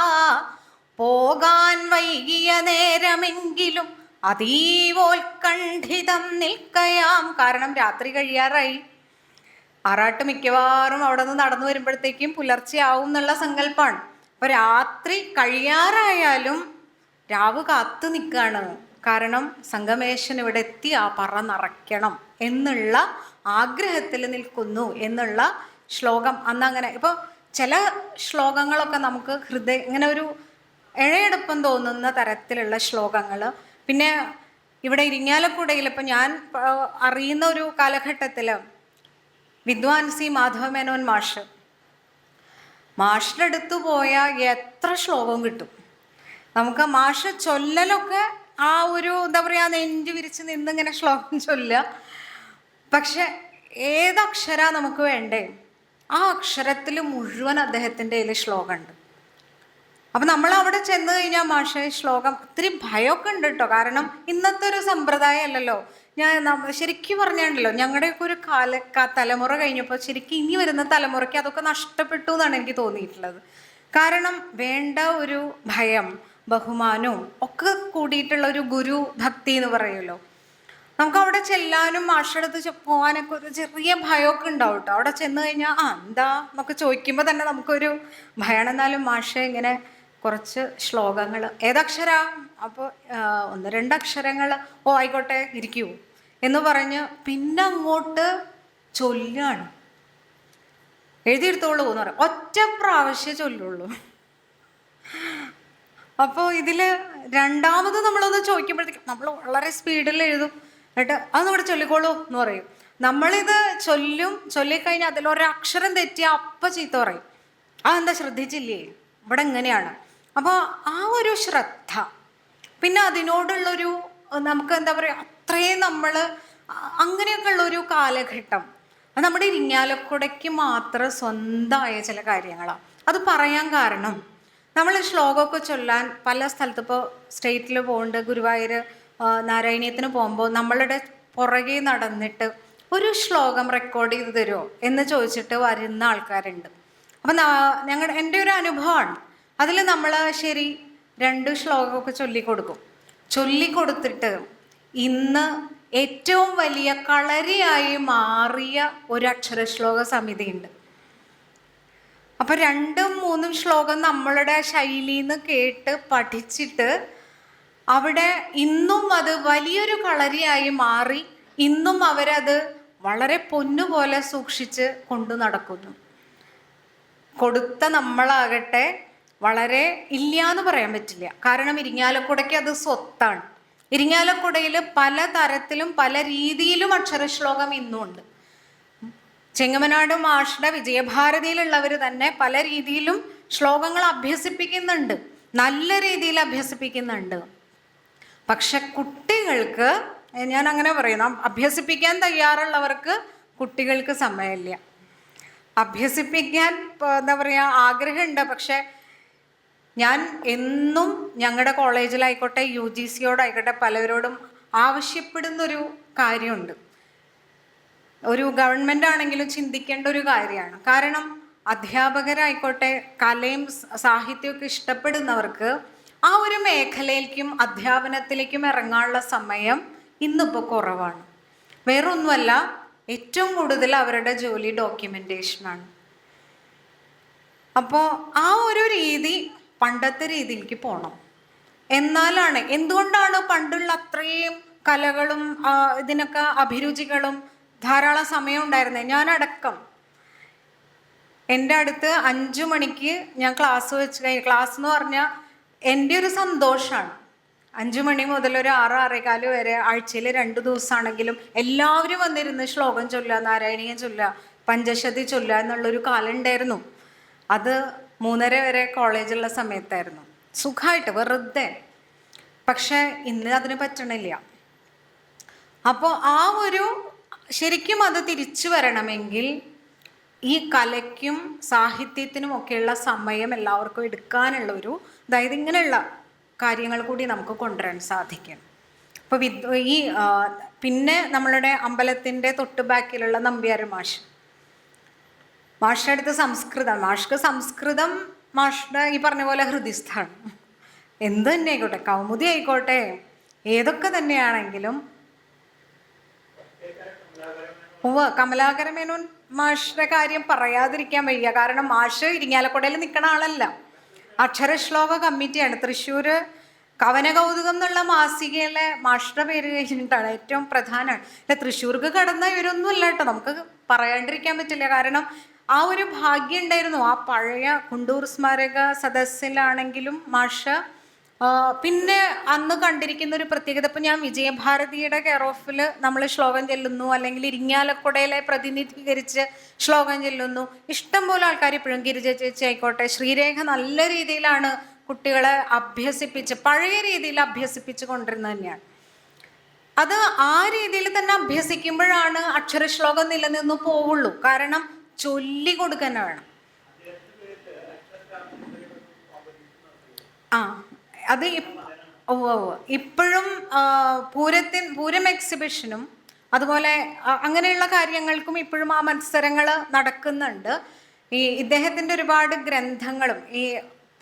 പോകാൻ വൈകിയ നേരമെങ്കിലും അതീവോത്കണ്ഠിതം നിൽക്കയാം. കാരണം രാത്രി കഴിയാറായി. ആറാട്ട് മിക്കവാറും അവിടെ നിന്ന് നടന്നു വരുമ്പോഴത്തേക്കും പുലർച്ചെയാവും എന്നുള്ള സങ്കല്പമാണ്. അപ്പോൾ രാത്രി കഴിയാറായാലും രാവ് കാത്തു നിൽക്കുകയാണ്. കാരണം സംഗമേശൻ ഇവിടെ എത്തി ആ പറ നിറയ്ക്കണം എന്നുള്ള ആഗ്രഹത്തിൽ നിൽക്കുന്നു എന്നുള്ള ശ്ലോകം അന്നങ്ങനെ. ഇപ്പോൾ ചില ശ്ലോകങ്ങളൊക്കെ നമുക്ക് ഇങ്ങനെ ഒരു ഇഴയെടുപ്പം തോന്നുന്ന തരത്തിലുള്ള ശ്ലോകങ്ങൾ. പിന്നെ ഇവിടെ ഇരിങ്ങാലക്കുടയിൽ ഇപ്പം ഞാൻ അറിയുന്ന ഒരു കാലഘട്ടത്തിൽ വിദ്വാൻ സി മാധവമേനോൻ മാഷിൻ്റെ അടുത്ത് പോയാൽ എത്ര ശ്ലോകം കിട്ടും നമുക്ക്. മാഷ് ചൊല്ലലൊക്കെ ആ ഒരു എന്താ പറയുക, നെഞ്ചു വിരിച്ച് നിന്നിങ്ങനെ ശ്ലോകം ചൊല്ലുക. പക്ഷെ ഏതക്ഷര നമുക്ക് വേണ്ടേ, ആ അക്ഷരത്തിൽ മുഴുവൻ അദ്ദേഹത്തിൻ്റെ കയ്യിൽ ശ്ലോകമുണ്ട്. അപ്പം നമ്മൾ അവിടെ ചെന്ന് കഴിഞ്ഞാൽ മാഷെ ശ്ലോകം ഒത്തിരി ഭയമൊക്കെ ഉണ്ട് കേട്ടോ. കാരണം ഇന്നത്തെ ഒരു സമ്പ്രദായം അല്ലല്ലോ. ശരിക്കും പറഞ്ഞുണ്ടല്ലോ, ഞങ്ങളുടെയൊക്കെ ഒരു തലമുറ കഴിഞ്ഞപ്പോൾ ശരിക്കും ഇനി വരുന്ന തലമുറയ്ക്ക് അതൊക്കെ നഷ്ടപ്പെട്ടു എന്നാണ് എനിക്ക് തോന്നിയിട്ടുള്ളത്. കാരണം വേണ്ട ഒരു ഭയം, ബഹുമാനവും ഒക്കെ കൂടിയിട്ടുള്ള ഒരു ഗുരു ഭക്തി എന്ന് പറയുമല്ലോ. നമുക്ക് അവിടെ ചെല്ലാനും മാഷടുത്ത് പോകാനൊക്കെ ഒരു ചെറിയ ഭയമൊക്കെ ഉണ്ടാവും കേട്ടോ. അവിടെ ചെന്ന് കഴിഞ്ഞാൽ എന്താ നമുക്ക് ചോദിക്കുമ്പോൾ തന്നെ നമുക്കൊരു ഭയം. എന്നാലും മാഷ ഇങ്ങനെ കുറച്ച് ശ്ലോകങ്ങൾ, ഏതക്ഷര? അപ്പോൾ 1-2 അക്ഷരങ്ങൾ. ഓ ആയിക്കോട്ടെ, ഇരിക്കൂ എന്ന് പറഞ്ഞ് പിന്നെ അങ്ങോട്ട് ചൊല്ലാണ്. എഴുതിയെടുത്തോളൂ എന്ന് പറയും. ഒറ്റ പ്രാവശ്യം ചൊല്ലുള്ളൂ. അപ്പോൾ ഇതിൽ രണ്ടാമത് നമ്മളൊന്ന് ചോദിക്കുമ്പോഴത്തേക്കും നമ്മൾ വളരെ സ്പീഡിൽ എഴുതും. എന്നിട്ട് അതൊന്നും ഇവിടെ ചൊല്ലിക്കോളൂ എന്ന് പറയും. നമ്മളിത് ചൊല്ലിക്കഴിഞ്ഞാൽ അതിലൊരക്ഷരം തെറ്റിയാൽ അപ്പം ചീത്ത പറയും. അതെന്താ ശ്രദ്ധിച്ചില്ലേ, ഇവിടെ എങ്ങനെയാണ്. അപ്പോൾ ആ ഒരു ശ്രദ്ധ, പിന്നെ അതിനോടുള്ളൊരു നമുക്ക് എന്താ പറയുക, അത്രയും നമ്മൾ അങ്ങനെയൊക്കെ ഉള്ളൊരു കാലഘട്ടം, അത് നമ്മുടെ ഇരിങ്ങാലക്കുടയ്ക്ക് മാത്രം സ്വന്തമായ ചില കാര്യങ്ങളാണ്. അത് പറയാൻ കാരണം നമ്മൾ ശ്ലോകമൊക്കെ ചൊല്ലാൻ പല സ്ഥലത്ത്, ഇപ്പോൾ സ്റ്റേറ്റിൽ പോകുന്നുണ്ട്, ഗുരുവായൂർ നാരായണീയത്തിന് പോകുമ്പോൾ നമ്മളുടെ പുറകെ നടന്നിട്ട് ഒരു ശ്ലോകം റെക്കോർഡ് ചെയ്ത് തരുമോ എന്ന് ചോദിച്ചിട്ട് വരുന്ന ആൾക്കാരുണ്ട്. അപ്പം എൻ്റെ ഒരു അനുഭവമാണ്. അതിൽ നമ്മൾ ശരി 2 ശ്ലോകമൊക്കെ ചൊല്ലിക്കൊടുത്തിട്ട് ഇന്ന് ഏറ്റവും വലിയ കളരിയായി മാറിയ ഒരു അക്ഷരശ്ലോക സമിതിയുണ്ട്. അപ്പം 2-3 ശ്ലോകം നമ്മളുടെ ശൈലിയിൽ നിന്ന് കേട്ട് പഠിച്ചിട്ട് അവിടെ ഇന്നും അത് വലിയൊരു കളരിയായി മാറി. ഇന്നും അവരത് വളരെ പൊന്നുപോലെ സൂക്ഷിച്ച് കൊണ്ടു നടക്കുന്നു. കൊടുത്ത നമ്മളാകട്ടെ വളരെ ഇല്ലയെന്ന് പറയാൻ പറ്റില്ല. കാരണം ഇരിങ്ങാലക്കുടയ്ക്ക് അത് സ്വത്താണ്. ഇരിങ്ങാലക്കുടയിൽ പല തരത്തിലും പല രീതിയിലും അക്ഷരശ്ലോകം ഇന്നുമുണ്ട്. ചെങ്ങമനാട് മാഷുടെ വിജയഭാരതിയിലുള്ളവർ തന്നെ പല രീതിയിലും ശ്ലോകങ്ങൾ അഭ്യസിപ്പിക്കുന്നുണ്ട്, നല്ല രീതിയിൽ അഭ്യസിപ്പിക്കുന്നുണ്ട്. പക്ഷെ കുട്ടികൾക്ക്, ഞാൻ അങ്ങനെ പറയുന്നു, അഭ്യസിപ്പിക്കാൻ തയ്യാറുള്ളവർക്ക് കുട്ടികൾക്ക് സമയമില്ല. അഭ്യസിപ്പിക്കാൻ എന്താ പറയുക, ആഗ്രഹമുണ്ട്. പക്ഷെ ഞാൻ എന്നും ഞങ്ങളുടെ കോളേജിലായിക്കോട്ടെ UGCയോടായിക്കോട്ടെ പലവരോടും ആവശ്യപ്പെടുന്നൊരു കാര്യമുണ്ട്. ഒരു ഗവൺമെൻറ് ആണെങ്കിലും ചിന്തിക്കേണ്ട ഒരു കാര്യമാണ്. കാരണം അധ്യാപകരായിക്കോട്ടെ കലയും സാഹിത്യമൊക്കെ ഇഷ്ടപ്പെടുന്നവർക്ക് ആ ഒരു മേഖലയിലേക്കും അധ്യാപനത്തിലേക്കും ഇറങ്ങാനുള്ള സമയം ഇന്നിപ്പോൾ കുറവാണ്. വേറൊന്നുമല്ല, ഏറ്റവും കൂടുതൽ അവരുടെ ജോലി ഡോക്യുമെൻറ്റേഷനാണ്. അപ്പോൾ ആ ഒരു രീതി പണ്ടത്തെ രീതിയിലേക്ക് പോകണം. എന്നാലാണ് എന്തുകൊണ്ടാണ് പണ്ടുള്ള അത്രയും കലകളും ഇതിനൊക്കെ അഭിരുചികളും ധാരാളം സമയം ഉണ്ടായിരുന്നത്? ഞാനടക്കം എൻ്റെ അടുത്ത് 5 മണിക്ക് ഞാൻ ക്ലാസ് വെച്ച് ക്ലാസ് എന്ന് പറഞ്ഞാൽ എൻ്റെ ഒരു സന്തോഷമാണ്. 5 മണി മുതൽ ഒരു 6, 6:15 വരെ ആഴ്ചയിൽ 2 ദിവസമാണെങ്കിലും എല്ലാവരും വന്നിരുന്ന് ശ്ലോകം ചൊല്ലുക, നാരായണീയം ചൊല്ലുക, പഞ്ചശതി ചൊല്ലുക എന്നുള്ളൊരു കാലം ഉണ്ടായിരുന്നു. അത് 3:30 വരെ കോളേജുള്ള സമയത്തായിരുന്നു, സുഖമായിട്ട് വെറുതെ. പക്ഷെ ഇന്ന് അതിന് പറ്റണില്ല. അപ്പോൾ ശരിക്കും അത് തിരിച്ചു വരണമെങ്കിൽ ഈ കലയ്ക്കും സാഹിത്യത്തിനും ഒക്കെയുള്ള സമയം എല്ലാവർക്കും എടുക്കാനുള്ള അതായത് ഇങ്ങനെയുള്ള കാര്യങ്ങൾ കൂടി നമുക്ക് കൊണ്ടുവരാൻ സാധിക്കും. അപ്പോൾ പിന്നെ നമ്മളുടെ അമ്പലത്തിൻ്റെ തൊട്ട് ബാക്കിലുള്ള നമ്പ്യാർ മാഷടുത്ത് മാഷ്ക്ക് സംസ്കൃതം മാഷ്ടെ ഈ പറഞ്ഞ പോലെ ഹൃദയസ്ഥാണ്. എന്ത് തന്നെ ആയിക്കോട്ടെ, കൗമുദി ആയിക്കോട്ടെ, ഏതൊക്കെ തന്നെയാണെങ്കിലും കമലാകര മേനോൻ മാഷിന്റെ കാര്യം പറയാതിരിക്കാൻ വയ്യ. കാരണം മാഷ് ഇരിങ്ങാലക്കുടയിൽ നിൽക്കുന്ന ആളല്ല, അക്ഷരശ്ലോക കമ്മിറ്റിയാണ്. തൃശ്ശൂർ കവനകൗതുകം എന്നുള്ള മാസികയിലെ മാഷിന്റെ പേര് കഴിഞ്ഞിട്ടാണ് ഏറ്റവും പ്രധാനമാണ്. തൃശ്ശൂർക്ക് കടന്ന ഇവരൊന്നും അല്ല കേട്ടോ, നമുക്ക് പറയാണ്ടിരിക്കാൻ പറ്റില്ല. കാരണം ആ ഒരു ഭാഗ്യം ഉണ്ടായിരുന്നു. ആ പഴയ കുണ്ടൂർ സ്മാരക സദസ്സിലാണെങ്കിലും മാഷ് പിന്നെ അന്ന് കണ്ടിരിക്കുന്ന ഒരു പ്രത്യേകത, ഇപ്പം ഞാൻ വിജയഭാരതിയുടെ കെയർ ഓഫിൽ നമ്മൾ ശ്ലോകം ചെല്ലുന്നു, അല്ലെങ്കിൽ ഇരിങ്ങാലക്കുടയിലെ പ്രതിനിധീകരിച്ച് ശ്ലോകം ചെല്ലുന്നു. ഇഷ്ടംപോലെ ആൾക്കാർ ഇപ്പോഴും ഗിരിജ ചേച്ചി ആയിക്കോട്ടെ, ശ്രീരേഖ നല്ല രീതിയിലാണ് കുട്ടികളെ പഴയ രീതിയിൽ അഭ്യസിപ്പിച്ച് കൊണ്ടിരുന്നത് തന്നെയാണ്. അത് ആ രീതിയിൽ തന്നെ അഭ്യസിക്കുമ്പോഴാണ് അക്ഷരശ്ലോകം നിലനിന്ന് പോവുള്ളൂ. കാരണം ചൊല്ലി കൊടുക്കാൻ വേണം. അത് ഇപ്പോഴും പൂരം എക്സിബിഷനും അതുപോലെ അങ്ങനെയുള്ള കാര്യങ്ങൾക്കും ഇപ്പോഴും ആ മത്സരങ്ങൾ നടക്കുന്നുണ്ട്. ഇദ്ദേഹത്തിൻ്റെ ഒരുപാട് ഗ്രന്ഥങ്ങളും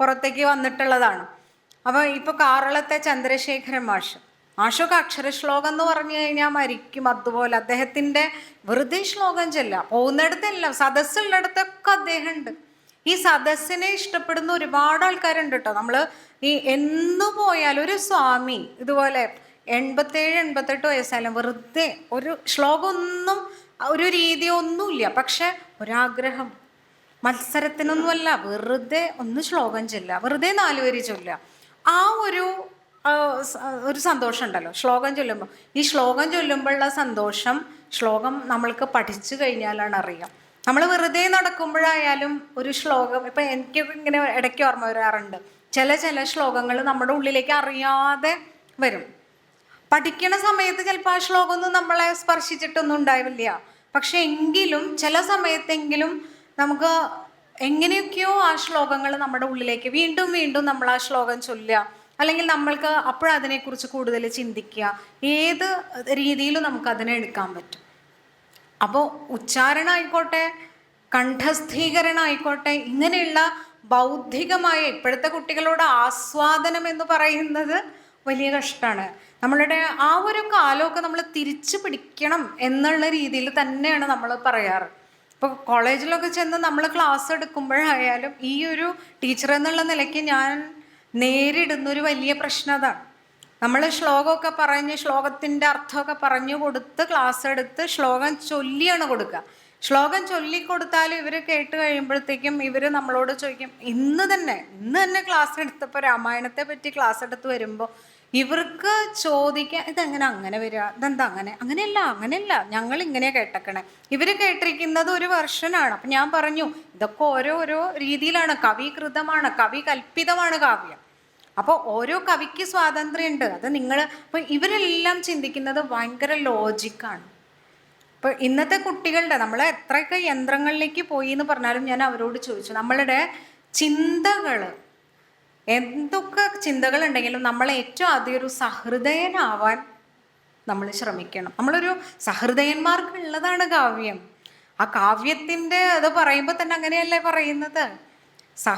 പുറത്തേക്ക് വന്നിട്ടുള്ളതാണ്. അപ്പോൾ ഇപ്പോൾ കാറളത്തെ ചന്ദ്രശേഖരൻ മാഷൊക്കെ അക്ഷരശ്ലോകം എന്ന് പറഞ്ഞു കഴിഞ്ഞാൽ മരിക്കും. അതുപോലെ അദ്ദേഹത്തിൻ്റെ വെറുതെ ശ്ലോകം ചെല്ലുക, പോകുന്നിടത്തെല്ലാം സദസ്സുള്ളിടത്തൊക്കെ അദ്ദേഹം ഉണ്ട്. ഈ സദസ്സിനെ ഇഷ്ടപ്പെടുന്ന ഒരുപാട് ആൾക്കാരുണ്ട് കേട്ടോ. നമ്മൾ എന്ന് പോയാലും ഒരു സ്വാമി ഇതുപോലെ 87-88 വയസ്സായാലും വെറുതെ ഒരു ശ്ലോകമൊന്നും ഒരു രീതിയൊന്നുമില്ല, പക്ഷെ ഒരാഗ്രഹം, മത്സരത്തിനൊന്നുമല്ല, വെറുതെ ഒന്ന് ശ്ലോകം ചൊല്ലുക, വെറുതെ 4 വരി ചൊല്ലുക. ആ ഒരു സന്തോഷം ഉണ്ടല്ലോ ശ്ലോകം ചൊല്ലുമ്പോൾ. ഈ ശ്ലോകം ചൊല്ലുമ്പോഴുള്ള സന്തോഷം ശ്ലോകം നമ്മൾക്ക് പഠിച്ചു കഴിഞ്ഞാലാണ് അറിയാം. നമ്മൾ വെറുതെ നടക്കുമ്പോഴായാലും ഒരു ശ്ലോകം, ഇപ്പം എനിക്കൊക്കെ ഇങ്ങനെ ഇടയ്ക്ക് ഓർമ്മ വരാറുണ്ട്, ചില ശ്ലോകങ്ങൾ നമ്മുടെ ഉള്ളിലേക്ക് അറിയാതെ വരും. പഠിക്കണ സമയത്ത് ചിലപ്പോൾ ആ ശ്ലോകമൊന്നും നമ്മളെ സ്പർശിച്ചിട്ടൊന്നും ഉണ്ടാവില്ല. പക്ഷെ എങ്കിലും ചില സമയത്തെങ്കിലും നമുക്ക് എങ്ങനെയൊക്കെയോ ആ ശ്ലോകങ്ങൾ നമ്മുടെ ഉള്ളിലേക്ക് വീണ്ടും വീണ്ടും നമ്മൾ ആ ശ്ലോകം ചൊല്ലുക, അല്ലെങ്കിൽ നമ്മൾക്ക് അപ്പോഴതിനെക്കുറിച്ച് കൂടുതൽ ചിന്തിക്കുക. ഏത് രീതിയിലും നമുക്കതിനെ എടുക്കാൻ പറ്റും. അപ്പോൾ ഉച്ചാരണമായിക്കോട്ടെ, കണ്ഠസ്ഥീകരണമായിക്കോട്ടെ, ഇങ്ങനെയുള്ള ബൗദ്ധികമായ ഇപ്പോഴത്തെ കുട്ടികളോട് ആസ്വാദനം എന്ന് പറയുന്നത് വലിയ കഷ്ടമാണ്. നമ്മളുടെ ആ ഒരു കാലമൊക്കെ നമ്മൾ തിരിച്ചു പിടിക്കണം എന്നുള്ള രീതിയിൽ തന്നെയാണ് നമ്മൾ പറയാറ്. ഇപ്പോൾ കോളേജിലൊക്കെ ചെന്ന് നമ്മൾ ക്ലാസ് എടുക്കുമ്പോഴായാലും ഈ ഒരു ടീച്ചർ എന്നുള്ള നിലയ്ക്ക് ഞാൻ നേരിടുന്നൊരു വലിയ പ്രശ്നം അതാണ്. നമ്മൾ ശ്ലോകമൊക്കെ പറഞ്ഞ് ശ്ലോകത്തിൻ്റെ അർത്ഥമൊക്കെ പറഞ്ഞു കൊടുത്ത് ക്ലാസ് എടുത്ത് ശ്ലോകം ചൊല്ലിയാണ് കൊടുക്കുക. ശ്ലോകം ചൊല്ലിക്കൊടുത്താൽ ഇവർ കേട്ട് കഴിയുമ്പോഴത്തേക്കും ഇവർ നമ്മളോട് ചോദിക്കും, ഇന്ന് തന്നെ ക്ലാസ് എടുത്തപ്പോൾ രാമായണത്തെ പറ്റി ക്ലാസ് എടുത്ത് വരുമ്പോൾ ഇവർക്ക് ചോദിക്കാൻ, ഇതെങ്ങനെ അങ്ങനെ വരിക, ഇതെന്താ അങ്ങനെയല്ല ഞങ്ങൾ ഇങ്ങനെ കേട്ടേക്കണേ. ഇവർ കേട്ടിരിക്കുന്നത് ഒരു വെർഷനാണ്. അപ്പം ഞാൻ പറഞ്ഞു, ഇതൊക്കെ ഓരോ രീതിയിലാണ്, കവികൃതമാണ്, കവി കൽപ്പിതമാണ് കാവ്യം. അപ്പോൾ ഓരോ കവിക്ക് സ്വാതന്ത്ര്യമുണ്ട്. അത് അപ്പോൾ ഇവരെല്ലാം ചിന്തിക്കുന്നത് ഭയങ്കര ലോജിക്കാണ്. ഇപ്പോൾ ഇന്നത്തെ കുട്ടികളുടെ നമ്മൾ എത്രയൊക്കെ യന്ത്രങ്ങളിലേക്ക് പോയി എന്ന് പറഞ്ഞാലും ഞാൻ അവരോട് ചോദിച്ചു, നമ്മളുടെ ചിന്തകൾ എന്തൊക്കെ ചിന്തകളുണ്ടെങ്കിലും നമ്മൾ ഏറ്റവും ആദ്യം ഒരു സഹൃദയനാവാൻ നമ്മൾ ശ്രമിക്കണം. നമ്മളൊരു സഹൃദയന്മാർക്കുള്ളതാണ് കാവ്യം. ആ കാവ്യത്തിൻ്റെ അത് പറയുമ്പോൾ തന്നെ അങ്ങനെയല്ലേ പറയുന്നത്,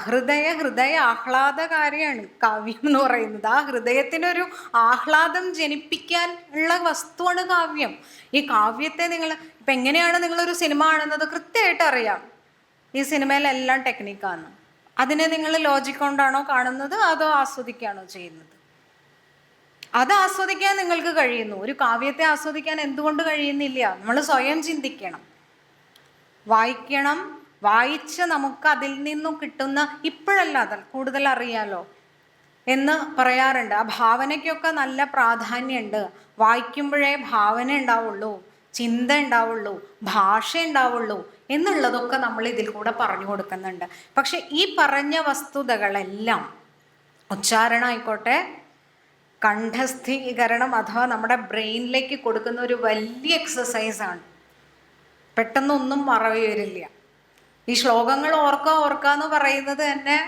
ഹൃദയ ആഹ്ലാദകാരിയാണ് കാവ്യം എന്ന് പറയുന്നത്. ആ ഹൃദയത്തിനൊരു ആഹ്ലാദം ജനിപ്പിക്കാൻ ഉള്ള വസ്തുവാണ് കാവ്യം. ഈ കാവ്യത്തെ ഇപ്പം എങ്ങനെയാണ് നിങ്ങളൊരു സിനിമ കാണുന്നത് കൃത്യമായിട്ട് അറിയാം. ഈ സിനിമയിലെല്ലാം ടെക്നിക്കാണ്. അതിനെ നിങ്ങൾ ലോജിക് കൊണ്ടാണോ കാണുന്നത് അതോ ആസ്വദിക്കുകയാണോ ചെയ്യുന്നത്? അത് ആസ്വദിക്കാൻ നിങ്ങൾക്ക് കഴിയുന്നു. ഒരു കാവ്യത്തെ ആസ്വദിക്കാൻ എന്തുകൊണ്ട് കഴിയുന്നില്ല? നമ്മൾ സ്വയം ചിന്തിക്കണം, വായിക്കണം. വായിച്ച് നമുക്ക് അതിൽ നിന്നും കിട്ടുന്ന, ഇപ്പോഴല്ല അത് കൂടുതൽ അറിയാലോ എന്ന് പറയാറുണ്ട്. ആ ഭാവനയ്ക്കൊക്കെ നല്ല പ്രാധാന്യമുണ്ട്. വായിക്കുമ്പോഴേ ഭാവന ഉണ്ടാവുള്ളൂ, ചിന്ത ഉണ്ടാവുള്ളൂ, ഭാഷ ഉണ്ടാവുള്ളൂ എന്നുള്ളതൊക്കെ നമ്മൾ ഇതിൽ കൂടെ പറഞ്ഞു കൊടുക്കുന്നുണ്ട്. പക്ഷെ ഈ പറഞ്ഞ വസ്തുതകളെല്ലാം ഉച്ചാരണം ആയിക്കോട്ടെ, കണ്ഠസ്ഥീകരണം അഥവാ നമ്മുടെ ബ്രെയിനിലേക്ക് കൊടുക്കുന്ന ഒരു വലിയ എക്സസൈസാണ്. പെട്ടെന്നൊന്നും മറവി വരില്ല. ഈ ശ്ലോകങ്ങൾ ഓർക്കാന്ന് പറയുന്നത് തന്നെ